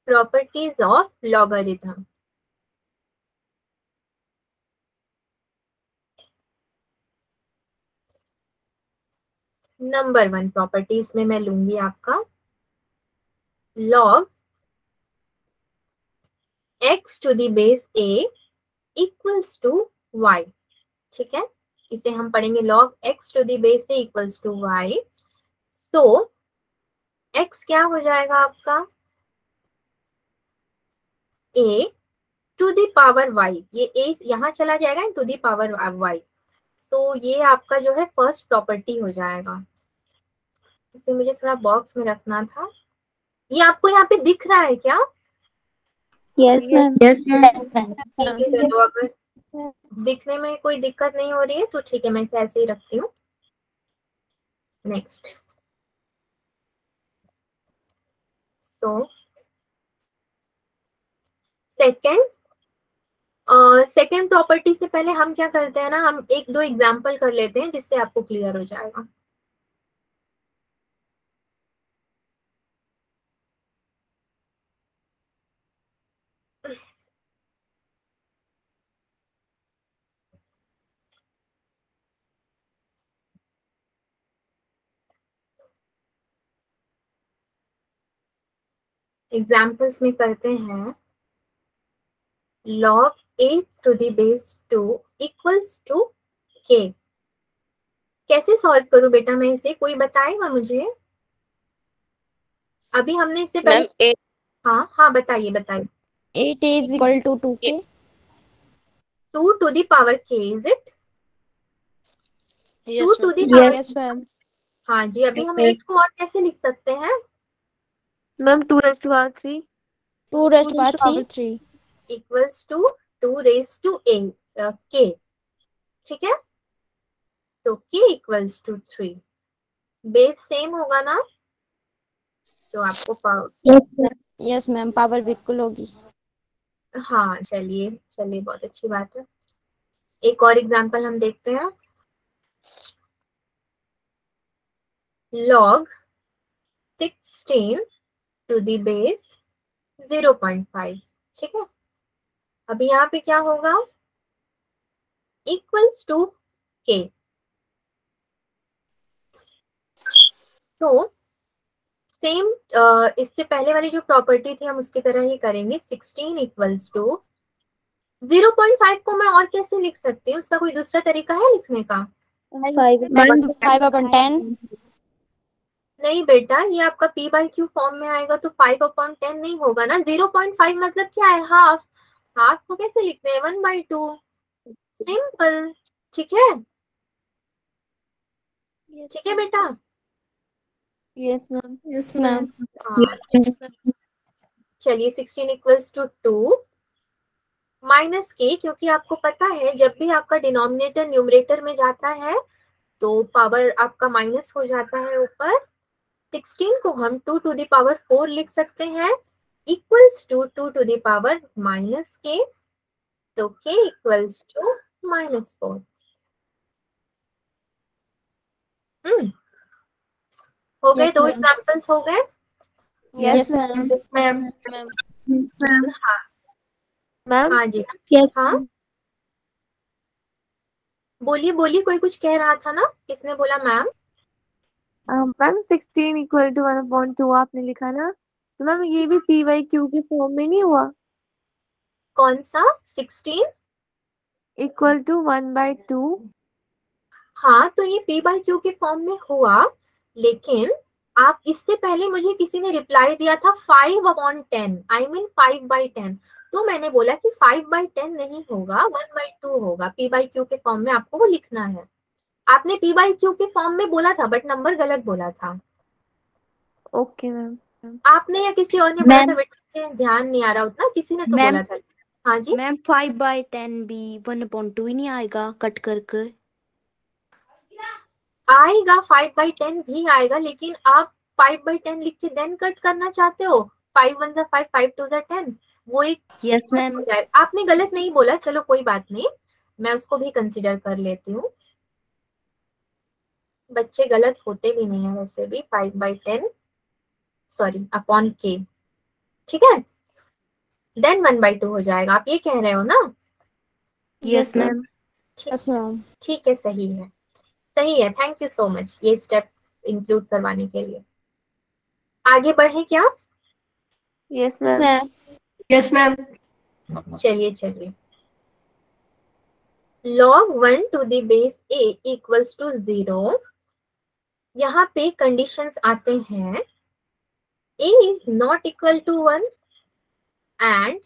properties of logarithm. Number 1 properties में मैं लूंगी आपका log x to the base a equals to y। ठीक है, इसे हम पढ़ेंगे log x to the base a equals to y। So x क्या हो जाएगा आपका, a to the power y, ये a यहाँ चला जाएगा to the power y। सो ये आपका जो है फर्स्ट प्रॉपर्टी हो जाएगा। इसे मुझे थोड़ा बॉक्स में रखना था। ये आपको यहाँ पे दिख रहा है क्या? Yes, ma'am. ठीक है, चलो अगर दिखने में कोई दिक्कत नहीं हो रही है तो ठीक है, मैं इसे ऐसे ही रखती हूँ। नेक्स्ट, सो सेकेंड प्रॉपर्टी से पहले हम क्या करते हैं ना, हम एक दो एग्जांपल कर लेते हैं जिससे आपको क्लियर हो जाएगा। एग्जाम्पल्स में करते हैं log 8 to the base 2 equals to k। कैसे सॉल्व करूं बेटा मैं इसे, कोई बताएगा मुझे? अभी हमने इससे मैम पहले, हाँ हाँ बताइए बताइए। 8 is equal to 2k. 2 to the power k, is it? 2 yes to ma'am. the power, Yes, ma'am. हाँ जी। अभी हम 8 को और कैसे लिख सकते हैं? Ma'am, 2 raised to power 3. 2 raised to power 3. Equals to 2 raised to a k। ठीक है, तो k equals to 3, base same होगा ना, तो आपको पावर, Yes ma'am, पावर बिल्कुल होगी। हाँ चलिए चलिए, बहुत अच्छी बात है। एक और एग्जांपल हम देखते हैं, log 16 to the base 0.5। ठीक है, अभी यहाँ पे क्या होगा, इक्वल्स टू k। तो सेम इससे पहले वाली जो प्रॉपर्टी थी हम उसकी तरह ही करेंगे। 16 इक्वल्स टू 0.5 को मैं और कैसे लिख सकती हूँ, उसका कोई दूसरा तरीका है लिखने का? 5/10। नहीं बेटा, ये आपका p बाई क्यू फॉर्म में आएगा तो 5/10 नहीं होगा ना। 0.5 मतलब क्या है, हाफ। हाफ को कैसे लिखते हैं, 1/2। सिंपल। ठीक है, ठीक है बेटा। Yes ma'am. Yes ma'am. हाँ, चलिए 16 इक्वल्स टू 2 माइनस के, क्योंकि आपको पता है जब भी आपका डिनोमिनेटर न्यूमरेटर में जाता है तो पावर आपका माइनस हो जाता है ऊपर। 16 को हम 2 to the power 4 लिख सकते हैं, equals to 2 to the power minus के, तो k इक्वल्स टू -4। हो गए, दो एग्जांपल्स हो गए। Yes ma'am. मैम हाँ मैम हाँ जी, यस हाँ बोलिए बोलिए, कोई कुछ कह रहा था ना, किसने बोला मैम? मैम 16 इक्वल टू 1/2 आपने लिखा ना, तो मैम ये भी पी बाई क्यू के फॉर्म में नहीं हुआ? कौन सा 16? Equal to 1/2। हाँ, तो ये p बाई क्यू के फॉर्म में हुआ, लेकिन आप इससे पहले मुझे किसी ने रिप्लाई दिया था 5/10, आई मीन 5/10। तो मैंने बोला कि 5/10 नहीं होगा, 1/2 होगा। p बाई क्यू के फॉर्म में आपको वो लिखना है। आपने p बाई क्यू के फॉर्म में बोला था, बट नंबर गलत बोला था। Okay ma'am. आपने या किसी और ने बोला था, बट मुझे ध्यान नहीं आ रहा उतना, किसी ने तो मैम, बोला था। हाँ जी मैम 5/10 भी 1/2 ही नहीं आएगा कट कर कर? आएगा, 5/10 भी आएगा, लेकिन आप 5/10 लिख के देन कट करना चाहते हो। 5 1 5, 5 2 10, वो एक यस मैम। हो जाएगा। आपने गलत नहीं बोला, चलो कोई बात नहीं, मैं उसको भी कंसिडर कर लेती हूँ। बच्चे गलत होते भी नहीं है वैसे भी। 5/10 सॉरी अपॉन k, ठीक है, देन 1/2 हो जाएगा। आप ये कह रहे हो ना? Yes ma'am. Yes ma'am. ठीक है, सही है, सही है। थैंक यू सो मच ये स्टेप इंक्लूड करवाने के लिए। आगे बढ़े क्या? Yes ma'am. यस मैम चलिए चलिए, log 1 to the base a equals to 0। यहाँ पे कंडीशंस आते हैं, a is not equal to 1 and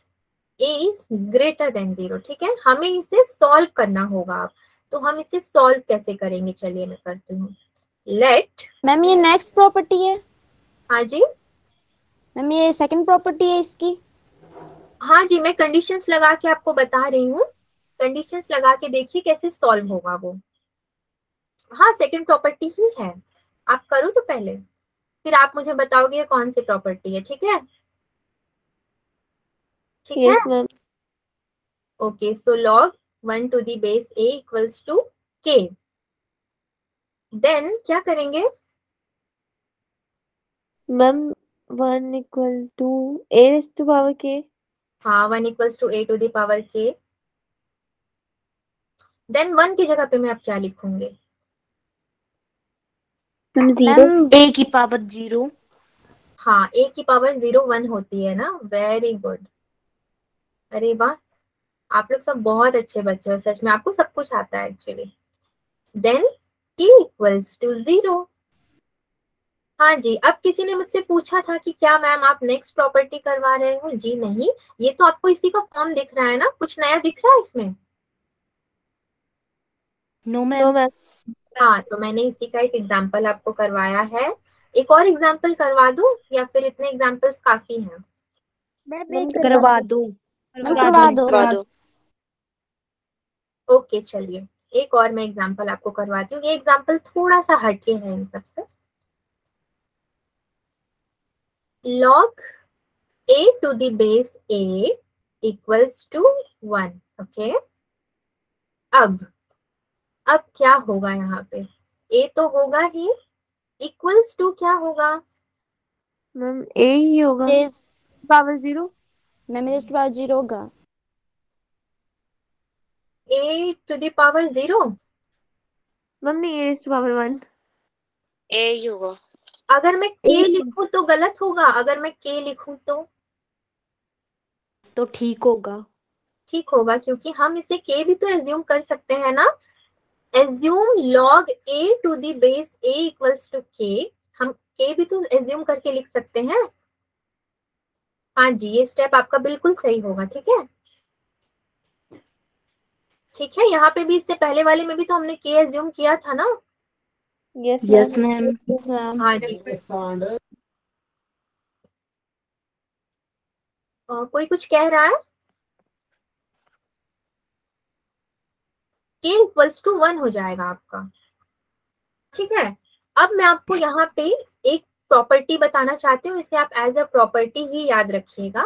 a is greater than 0। ठीक है, हमें इसे सॉल्व करना होगा अब। तो हम इसे सॉल्व कैसे करेंगे, चलिए मैं करती हूँ। लेट, मैम ये नेक्स्ट प्रॉपर्टी है। हाँ जी, मैम ये सेकंड प्रॉपर्टी है इसकी। हाँ जी, मैं कंडीशंस लगा के आपको बता रही हूँ। कंडीशंस लगा के देखिए कैसे सॉल्व होगा वो। हाँ, सेकंड प्रॉपर्टी ही है। आप करो तो पहले, फिर आप मुझे बताओगे ये कौन सी प्रॉपर्टी है। ठीक है, ठीक है। Yes ma'am. Okay, so log 1 to the base a equals to k। Then क्या करेंगे? Ma'am 1 equal to a raised to power k। हाँ, 1 equals to a to the power k। Then 1 की जगह पे मैं अब क्या लिखूंगी? मैम a की पावर 0। हाँ, a की पावर 0 1 होती है ना। वेरी गुड, अरे वाह, आप लोग सब बहुत अच्छे बच्चे हो, सच में आपको सब कुछ आता है actually. Then k equals to 0। हाँ जी, अब किसी ने मुझसे पूछा था कि क्या मैम आप नेक्स्ट प्रॉपर्टी करवा रहे हो? जी नहीं, ये तो आपको इसी का फॉर्म दिख रहा है ना, कुछ नया दिख रहा है इसमें? No no ma'am. मैम। हाँ, तो मैंने इसी का एक एग्जाम्पल आपको करवाया है। एक और एग्जाम्पल करवा दूं या फिर इतने एग्जाम्पल्स काफी हैं? करवा दो। मैम करवा दो। करवा दो। ओके चलिए, एक और मैं एग्जाम्पल आपको करवाती हूँ। ये एग्जाम्पल थोड़ा सा हटके है इन सबसे। log a to the base a equals to 1। Okay, अब क्या होगा यहाँ पे? a तो होगा ही, इक्वल्स टू क्या होगा? मैम ए ही होगा, Is power 0। Ma'am raised to power 0 होगा। a to the power 0। Ma'am नहीं, ए टू पावर 1। ए ही होगा। अगर मैं k लिखूं तो गलत होगा, अगर मैं k लिखूं तो ठीक होगा। ठीक होगा, क्योंकि हम इसे k भी तो एज्यूम कर सकते हैं ना। Assume log a to the base a equals to k, हम k भी तो एज्यूम करके लिख सकते हैं। हाँ जी, ये स्टेप आपका बिल्कुल सही होगा। ठीक है, ठीक है। यहाँ पे भी इससे पहले वाले में भी तो हमने k एज्यूम किया था ना। Yes ma'am. Yes ma'am. हाँ जी। कोई कुछ कह रहा है? k इक्वल्स टू 1 हो जाएगा आपका। ठीक है, अब मैं आपको यहाँ पे एक प्रॉपर्टी बताना चाहती हूँ, इसे आप एज अ प्रॉपर्टी ही याद रखिएगा।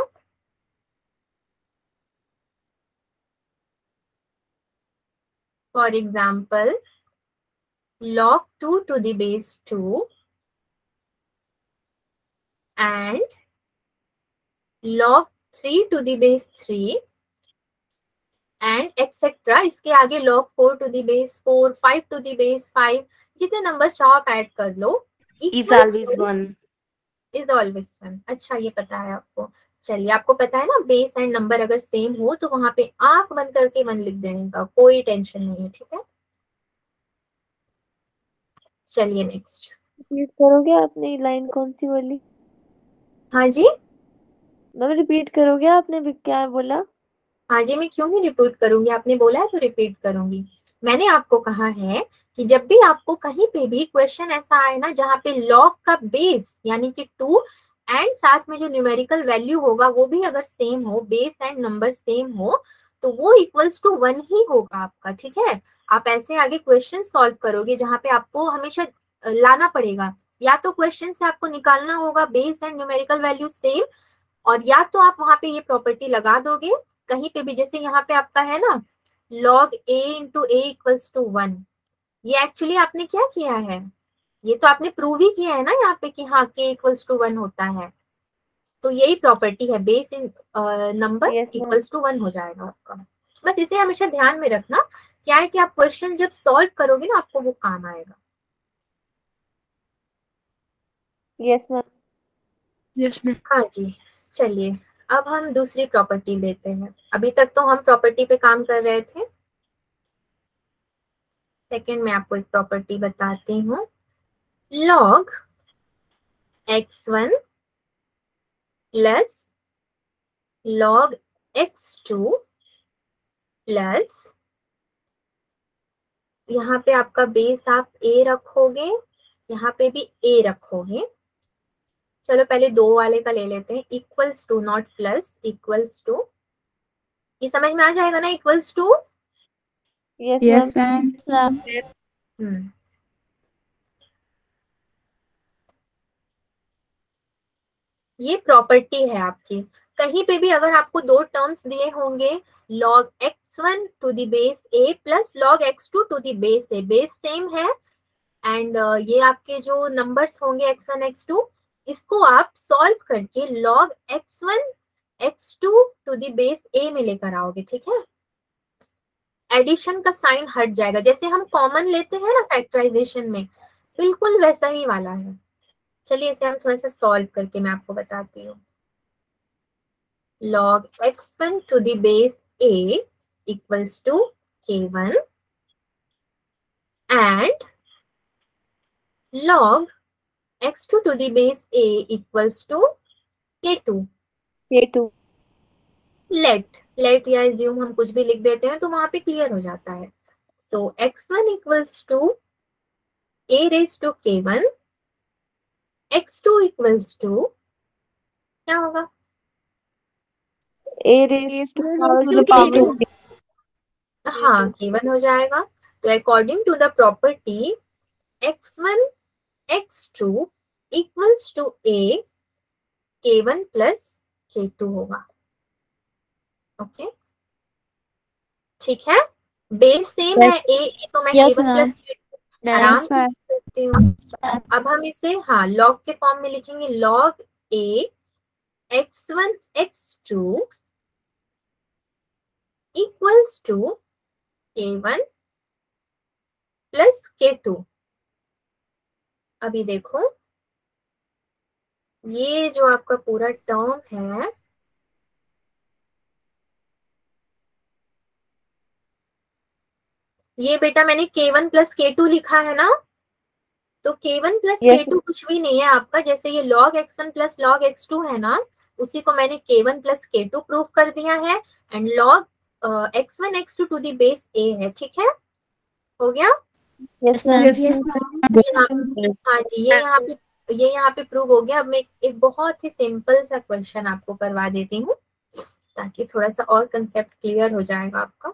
For example, log 2 to the base 2 and log 3 to the base 3 and etcetera. इसके आगे log 4 to the base 4, 5 to the base 5, जितने नंबर चाहो आप ऐड कर लो। Is always 1। Is always 1। अच्छा, ये पता है आपको। चलिए, आपको पता है ना, बेस एंड नंबर अगर सेम हो तो वहां पे आंख बंद करके 1 लिख देने का, कोई टेंशन नहीं है। ठीक है, चलिए नेक्स्ट। रिपीट करोगे आपने लाइन कौन सी बोली? हाँ जी, मैम रिपीट करोगे आपने भी क्या बोला? हाँ जी, मैं क्यों नहीं रिपीट करूंगी, आपने बोला है तो रिपीट करूंगी। मैंने आपको कहा है कि जब भी आपको कहीं पे भी क्वेश्चन ऐसा आए ना जहाँ पे लॉग का बेस यानी कि 2 एंड साथ में जो न्यूमेरिकल वैल्यू होगा वो भी अगर सेम हो, बेस एंड नंबर सेम हो, तो वो इक्वल्स टू 1 ही होगा आपका। ठीक है, आप ऐसे आगे क्वेश्चन सॉल्व करोगे जहाँ पे आपको हमेशा लाना पड़ेगा, या तो क्वेश्चन से आपको निकालना होगा base and numerical value same, और या तो आप वहां पे ये प्रॉपर्टी लगा दोगे कहीं पे भी। जैसे यहाँ पे आपका है ना log a into a equals to 1, ये एक्चुअली आपने क्या किया है, ये तो आपने प्रूव ही किया है ना यहाँ पे कि हाँ k इक्वल्स टू 1 होता है। तो यही प्रॉपर्टी है, base in number Yes, ma'am. Equals to 1 हो जाएगा आपका। बस इसे हमेशा ध्यान में रखना, क्या है कि आप क्वेश्चन जब सॉल्व करोगे ना आपको वो काम आएगा। Yes ma'am. Yes ma'am. हाँ जी, चलिए अब हम दूसरी प्रॉपर्टी लेते हैं। अभी तक तो हम प्रॉपर्टी पे काम कर रहे थे। सेकंड में आपको एक प्रॉपर्टी बताती हूँ। log x1 plus log x2 plus, यहाँ पे आपका बेस आप a रखोगे, यहाँ पे भी a रखोगे। चलो पहले 2 वाले का ले लेते हैं। Equals to, not plus, equals to. ये समझ में आ जाएगा ना, equals to. Yes ma'am. Yes ma'am. ये प्रॉपर्टी है आपकी। कहीं पे भी अगर आपको 2 टर्म्स दिए होंगे, log x1 to the base a plus log x2 to the base a, base same है एंड ये आपके जो नंबर्स होंगे x1 x2, इसको आप सॉल्व करके log x1 x2 to the base a में लेकर आओगे। ठीक है, एडिशन का साइन हट जाएगा, जैसे हम कॉमन लेते हैं ना फैक्टराइजेशन में, बिल्कुल वैसा ही वाला है। चलिए इसे हम थोड़ा सा सॉल्व करके मैं आपको बताती हूँ। log x1 to the base a equals to k1 and log x2 to the base a equals to k2। K2। Let या assume हम कुछ भी लिख देते हैं तो वहां पे क्लियर हो जाता है। so x1 equals to a raised to k1, x2 equals to क्या होगा, A raised to to the power power 2। हाँ k1 हो जाएगा। तो according to the property x1 x2 equals to a k1 plus k2 होगा। ओके, ठीक है, बेस सेम है a, तो मैं Yes, k1 ma'am. plus आराम से लिख सकती हूँ। अब हम इसे हाँ लॉग के फॉर्म में लिखेंगे। log a x1 x2 equals to k1 plus k2। अभी देखो ये जो आपका पूरा टर्म है ये बेटा मैंने k1 प्लस k2 लिखा है ना, तो k1 प्लस k2 कुछ भी नहीं है आपका, जैसे ये log x1 plus log x2 है ना, उसी को मैंने k1 प्लस k2 प्रूव कर दिया है, and log x1 x2 to the base a है। ठीक है, हो गया? Yes ma'am. हाँ जी, ये यहाँ पे प्रूव हो गया। अब मैं एक बहुत ही सिंपल सा क्वेश्चन आपको करवा देती हूँ ताकि थोड़ा सा और कंसेप्ट क्लियर हो जाएगा आपका।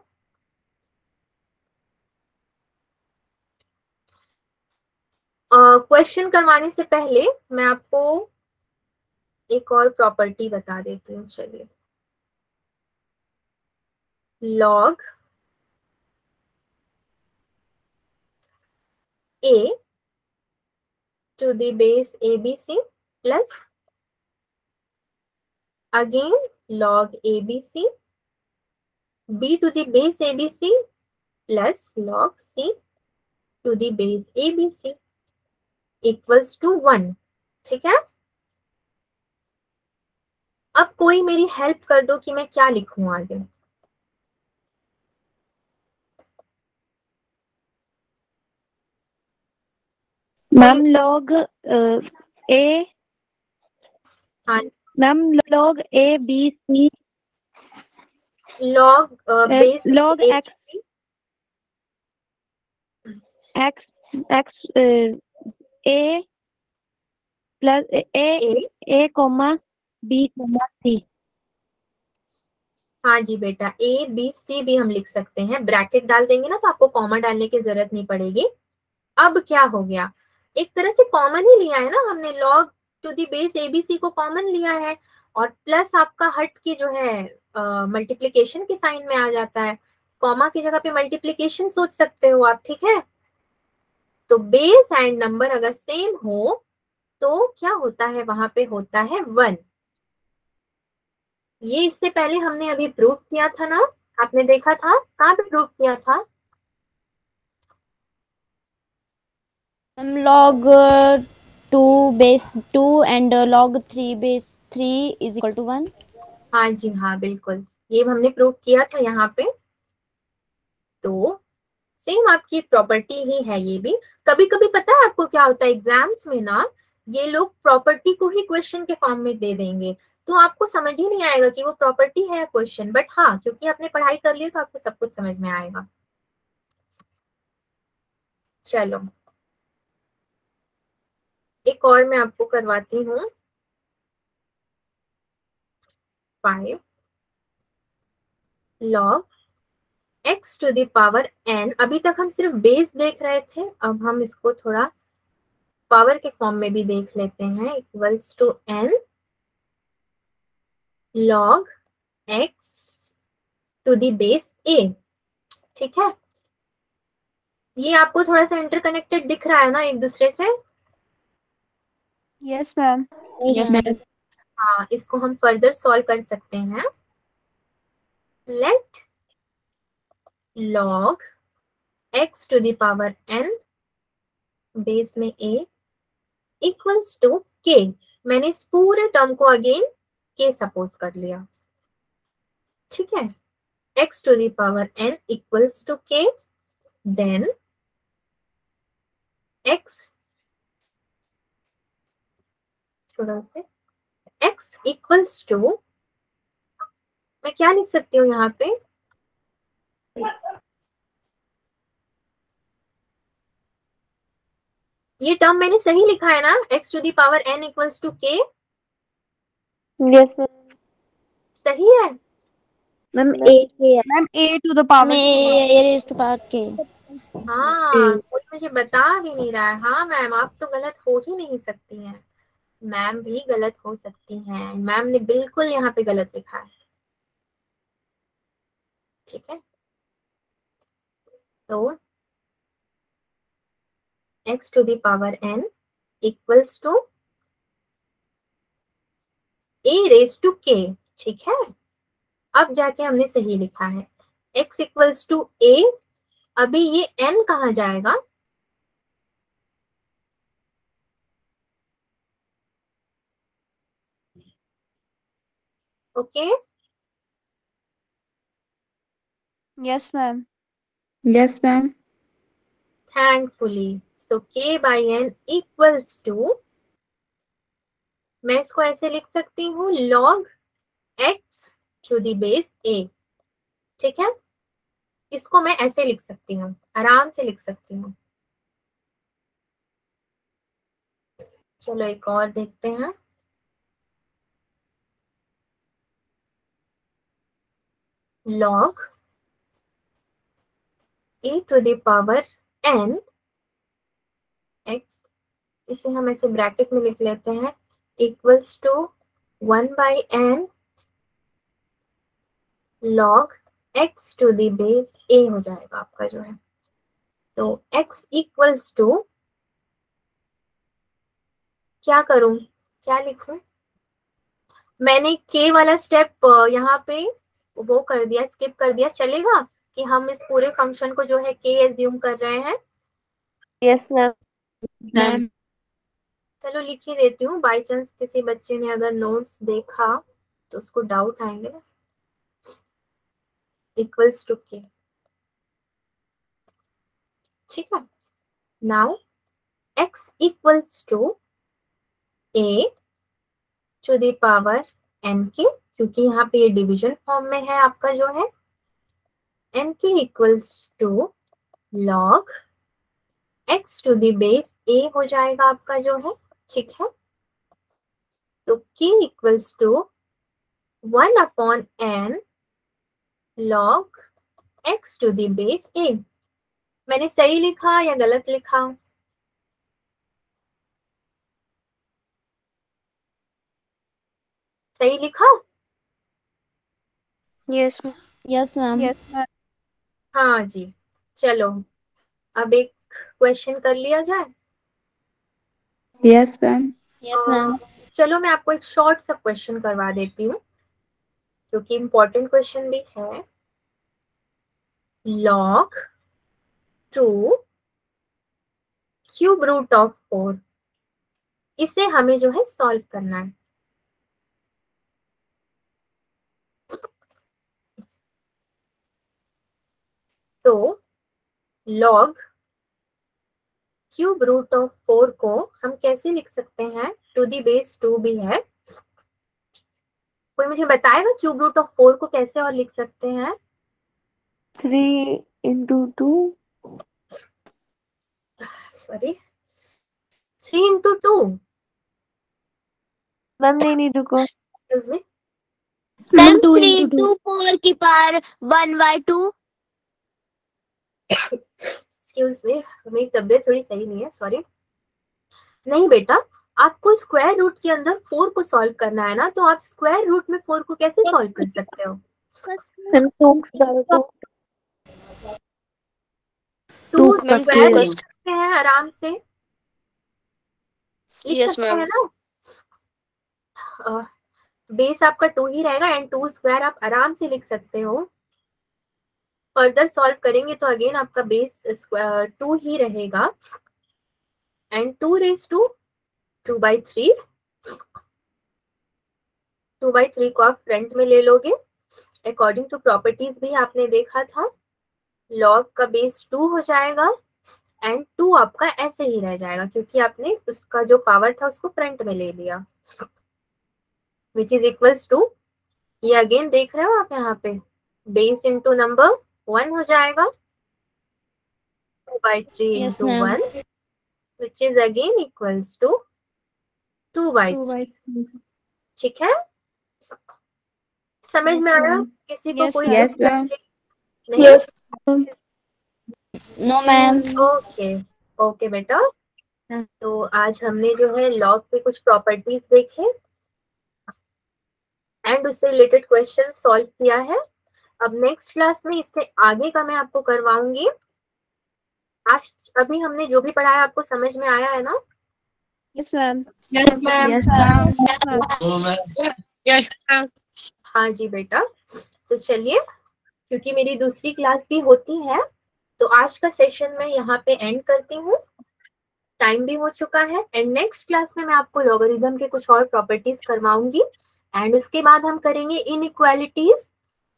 क्वेश्चन करवाने से पहले मैं आपको एक और प्रॉपर्टी बता देती हूँ। चलिए, log a to the base abc plus again log abc b to the base abc plus log c to the base abc equals to 1। ठीक है, अब कोई मेरी हेल्प कर दो कि मैं क्या लिखूं आगे। मैम लॉग ए, हाँ, ma'am log A B C, log base log x x A plus A comma B comma C. हाँ जी बेटा, ए बी सी भी हम लिख सकते हैं, ब्रैकेट डाल देंगे ना तो आपको कॉमा डालने की जरूरत नहीं पड़ेगी। अब क्या हो गया, एक तरह से कॉमन ही लिया है ना हमने, log to the base ABC को कॉमन लिया है, और प्लस आपका हट के जो है मल्टीप्लीकेशन के साइन में आ जाता है, कॉमा की जगह पे मल्टीप्लीकेशन सोच सकते हो आप। ठीक है, तो बेस एंड नंबर अगर सेम हो तो क्या होता है, वहां पे होता है 1। ये इससे पहले हमने अभी प्रूव किया था ना, आपने देखा था, कहाँ पे प्रूव किया था? Ma'am log 2 base 2 and log 3 base 3 is equal to 1। हाँ जी हाँ, बिल्कुल, ये हमने प्रूव किया था यहाँ पे। तो सेम आपकी प्रॉपर्टी ही है ये भी। कभी कभी पता है आपको क्या होता है, एग्जाम्स में ना ये लोग प्रॉपर्टी को ही क्वेश्चन के फॉर्म में दे देंगे, तो आपको समझ ही नहीं आएगा कि वो प्रॉपर्टी है या क्वेश्चन, बट हाँ क्योंकि आपने पढ़ाई कर ली तो आपको सब कुछ समझ में आएगा। चलो, एक और मैं आपको करवाती हूँ। 5 log x to the power n। अभी तक हम सिर्फ बेस देख रहे थे, अब हम इसको थोड़ा पावर के फॉर्म में भी देख लेते हैं। Equals to n log x to the base a। ठीक है, ये आपको थोड़ा सा इंटरकनेक्टेड दिख रहा है ना एक दूसरे से? Yes ma'am. Yes ma'am. हाँ, इसको हम फर्दर सॉल्व कर सकते हैं। Let log x to the power n base में a इक्वल्स टू k। मैंने इस पूरे टर्म को अगेन k सपोज कर लिया। ठीक है, x to the power n equals to k, then x थोड़ा से x इक्वल्स टू, मैं क्या लिख सकती हूँ यहाँ पे, ये टर्म मैंने सही लिखा है ना, x to the power n equals to k? Yes ma'am. सही है ma'am a ma'am a to the power मैं raised to power k। हाँ, कोई मुझे बता भी नहीं रहा है। हाँ मैम, आप तो गलत हो ही नहीं सकती हैं, मैम भी गलत हो सकती हैं, मैम ने बिल्कुल यहाँ पे गलत लिखा है। ठीक है, तो x to the power n equals to a⁻k, ठीक है। अब जाके हमने सही लिखा है x इक्वल्स टू a। अभी ये n कहाँ जाएगा? Okay Yes, ma'am. Yes, ma'am. Thankfully. So k by n equals to, मैं इसको ऐसे लिख सकती हूँ log x to the base a, ठीक है। इसको मैं ऐसे लिख सकती हूँ, आराम से लिख सकती हूँ। चलो एक और देखते हैं। log a to the power n x, इसे हम ऐसे ब्रैकेट में लिख लेते हैं, equals to 1 by n log x to the base a हो जाएगा आपका जो है। तो x इक्वल्स टू, क्या करूं, क्या लिखूं? मैंने k वाला स्टेप यहाँ पे वो कर दिया, स्किप कर दिया, चलेगा कि हम इस पूरे फंक्शन को जो है k एज्यूम कर रहे हैं? Yes ma'am. Ma'am. चलो लिख ही देती हूँ, बाई चांस किसी बच्चे ने अगर नोट्स देखा तो उसको डाउट आएंगे ना। इक्वल्स टू k, ठीक है। Now x equals to a to the power n k, क्योंकि यहाँ पे ये डिवीजन फॉर्म में है आपका जो है। n k equals to log x to the base a हो जाएगा आपका जो है, ठीक है। तो k equals to 1 upon n log x to the base a। मैंने सही लिखा या गलत लिखा? सही लिखा? Yes, ma'am. Yes, ma'am. Yes, ma'am. हाँ जी। चलो अब एक क्वेश्चन कर लिया जाए। Yes, ma'am. Yes, ma'am. चलो मैं आपको एक शॉर्ट सा क्वेश्चन करवा देती हूँ, जो कि इम्पोर्टेंट क्वेश्चन भी है। log 2 क्यूब रूट ऑफ 4, इसे हमें जो है सॉल्व करना है। तो log क्यूब रूट ऑफ 4 को हम कैसे लिख सकते हैं? टू द बेस 2 भी है, कोई मुझे बताएगा क्यूब रूट ऑफ 4 को कैसे और लिख सकते हैं? 3 into 2। Sorry, 3 into 2। मैम नहीं रुको। Excuse me, Ma'am, 2 3 into 2. into 4 की पावर 1/2। एक्सक्यूज मी, मेरी तबीयत थोड़ी सही नहीं है, सॉरी। नहीं बेटा, आपको स्क्वायर रूट के अंदर 4 को सॉल्व करना है ना, तो आप स्क्वायर रूट में 4 को कैसे सॉल्व कर सकते हो? 2 मैम, स्क्वायर 2 लिख सकते हैं आराम से, लिख Yes, सकते ma'am. हैं ना। बेस आपका 2 ही रहेगा एंड 2 स्क्वायर आप आराम से लिख सकते हो। फर्दर सॉल्व करेंगे तो अगेन आपका बेस 2 ही रहेगा एंड 2 रेज टू 2/3। 2/3 को आप फ्रंट में ले लोगे। अकॉर्डिंग टू प्रॉपर्टीज भी आपने देखा था, लॉग का बेस 2 हो जाएगा एंड 2 आपका ऐसे ही रह जाएगा, क्योंकि आपने उसका जो पावर था उसको फ्रंट में ले लिया, विच इज इक्वल्स टू, ये अगेन देख रहे हो आप यहाँ पे, बेस इंटू नंबर 1 हो जाएगा, 2/3 Yes, into ma'am. 1, which is again equals to 2/3। ठीक है, समझ Yes, में आया? ma'am. किसी को Yes, कोई ma'am. Yes, ma'am. नहीं? Yes. No, ma'am. Okay okay बेटा। हाँ। तो आज हमने जो है लॉग पे कुछ प्रॉपर्टीज देखे एंड उससे रिलेटेड क्वेश्चन सॉल्व किया है। अब नेक्स्ट क्लास में इससे आगे का मैं आपको करवाऊंगी। आज अभी हमने जो भी पढ़ाया आपको समझ में आया है ना? Yes, ma'am. Yes, ma'am. Yes, ma'am. Yes ma'am. हाँ जी बेटा, तो चलिए, क्योंकि मेरी दूसरी क्लास भी होती है, तो आज का सेशन मैं यहाँ पे एंड करती हूँ। टाइम भी हो चुका है, एंड नेक्स्ट क्लास में मैं आपको लॉगरिथम के कुछ और प्रॉपर्टीज करवाऊंगी, एंड उसके बाद हम करेंगे इनइक्वालिटीज,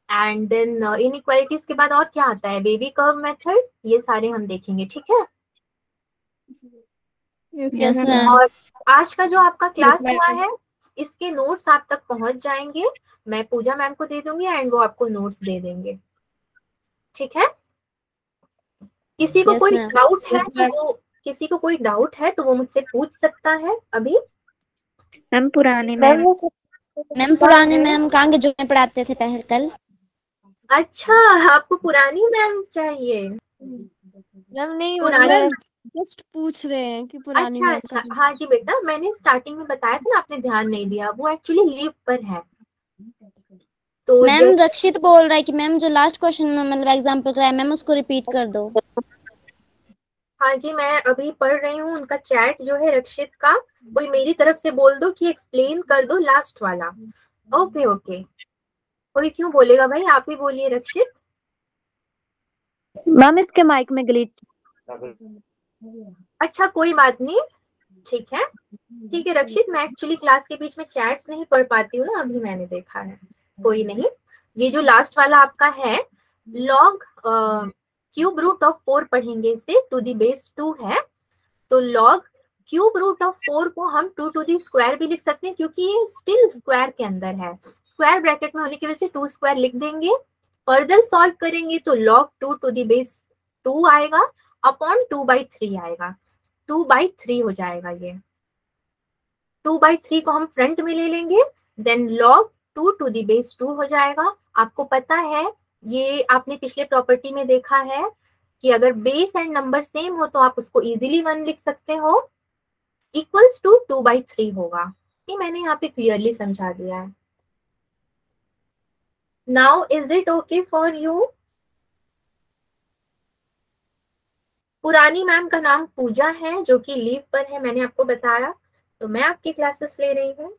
एंड देन इनइक्वालिटीज के बाद और क्या आता है, बेबी कर्व मेथड, ये सारे हम देखेंगे, ठीक है। Yes ma'am. और आज का जो आपका क्लास हुआ है, इसके नोट्स आप तक पहुंच जाएंगे, मैं पूजा मैम को दे दूंगी एंड वो आपको नोट्स दे देंगे, ठीक है। किसी को Yes, कोई ma'am. डाउट है Yes, तो वो किसी को कोई डाउट है तो वो मुझसे पूछ सकता है अभी। मैम पुराने मैम मैम पुराने मैम कहाँ के जो मैं पढ़ाते थे पहले कल। अच्छा, आपको पुरानी मैम चाहिए। मैम नहीं पुरानी मतलब जस्ट पूछ रहे हैं कि पुरानी अच्छा मैम अच्छा, का- हाँ जी बेटा, मैंने स्टार्टिंग में बताया था ना, आपने ध्यान नहीं दिया, वो एक्चुअली लीव पर है। तो मैम जैसे रक्षित बोल रहा है कि मैम जो लास्ट क्वेश्चन मतलब एग्जाम्पल कराया मैम उसको रिपीट कर दो। हाँ जी, मैं अभी पढ़ रही हूँ उनका चैट जो है रक्षित का, कोई मेरी तरफ से बोल दो कि एक्सप्लेन कर दो लास्ट वाला। ओके ओके, कोई क्यों बोलेगा भाई, आप ही बोलिए रक्षित। मैम इसके माइक में ग्लिच। अच्छा कोई बात नहीं, ठीक है ठीक है रक्षित, मैं एक्चुअली क्लास के बीच में चैट्स नहीं पढ़ पाती हूँ ना, अभी मैंने देखा है, कोई नहीं। ये जो लास्ट वाला आपका है, लॉग क्यूब रूट ऑफ 4 पढ़ेंगे, इसे टू द बेस 2 है, तो लॉग क्यूब रूट ऑफ 4 को हम 2 टू द स्क्वायर भी लिख सकते हैं, क्योंकि ये स्टिल स्क्वायर के अंदर है, स्क्वायर ब्रैकेट में होने की वजह से 2 स्क्वायर लिख देंगे। फर्दर सॉल्व करेंगे तो लॉग 2 टू द बेस 2 आएगा अपॉन 2/3 आएगा, 2/3 हो जाएगा, ये 2/3 को हम फ्रंट में ले लेंगे, then log 2 to the base 2 हो जाएगा। आपको पता है, ये आपने पिछले प्रॉपर्टी में देखा है कि अगर बेस एंड नंबर सेम हो तो आप उसको इजीली 1 लिख सकते हो, इक्वल्स टू 2/3 होगा। ये मैंने यहाँ पे क्लियरली समझा दिया है। Now is it okay for you? पुरानी मैम का नाम पूजा है, जो कि लीव पर है, मैंने आपको बताया, तो मैं आपकी क्लासेस ले रही हूँ।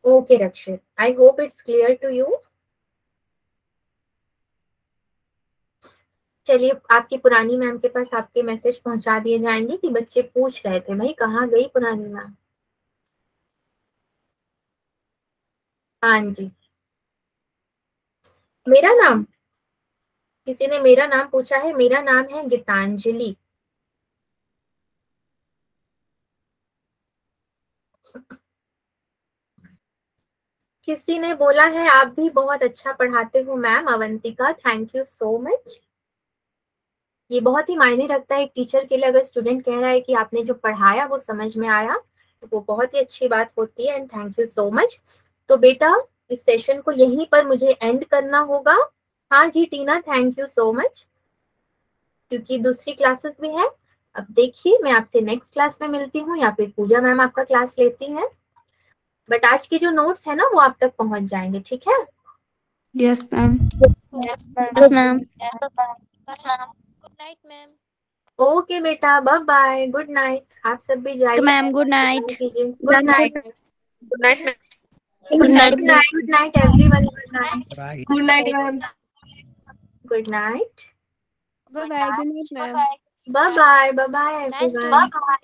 Okay Rakshit, I hope it's clear to you. चलिए, आपकी पुरानी मैम के पास आपके मैसेज पहुंचा दिए जाएंगे कि बच्चे पूछ रहे थे भाई कहाँ गई पुरानी मैम। हाँ जी, मेरा नाम, किसी ने मेरा नाम पूछा है, मेरा नाम है गीतांजलि। किसी ने बोला है आप भी बहुत अच्छा पढ़ाते हो ma'am Avantika, thank you so much. ये बहुत ही मायने रखता है एक टीचर के लिए, अगर स्टूडेंट कह रहा है कि आपने जो पढ़ाया वो समझ में आया, तो वो बहुत ही अच्छी बात होती है, and thank you so much. तो बेटा इस सेशन को यहीं पर मुझे एंड करना होगा। हाँ जी टीना, थैंक यू सो मच, क्योंकि दूसरी क्लासेस भी है। अब देखिए, मैं आपसे नेक्स्ट क्लास में मिलती हूँ, या फिर पूजा मैम आपका क्लास लेती हैं, बट आज की जो नोट्स है ना वो आप तक पहुंच जाएंगे, ठीक है। Yes, ma'am. Yes ma'am. Good night ma'am. Okay बेटा, बाय बाय, गुड नाइट, आप सब भी जाइए, ma'am good night. Good night, good night good night, good night everyone, good night, good night ma'am. Good night, bye bye, good night ma'am. Bye bye, bye bye nice to everyone.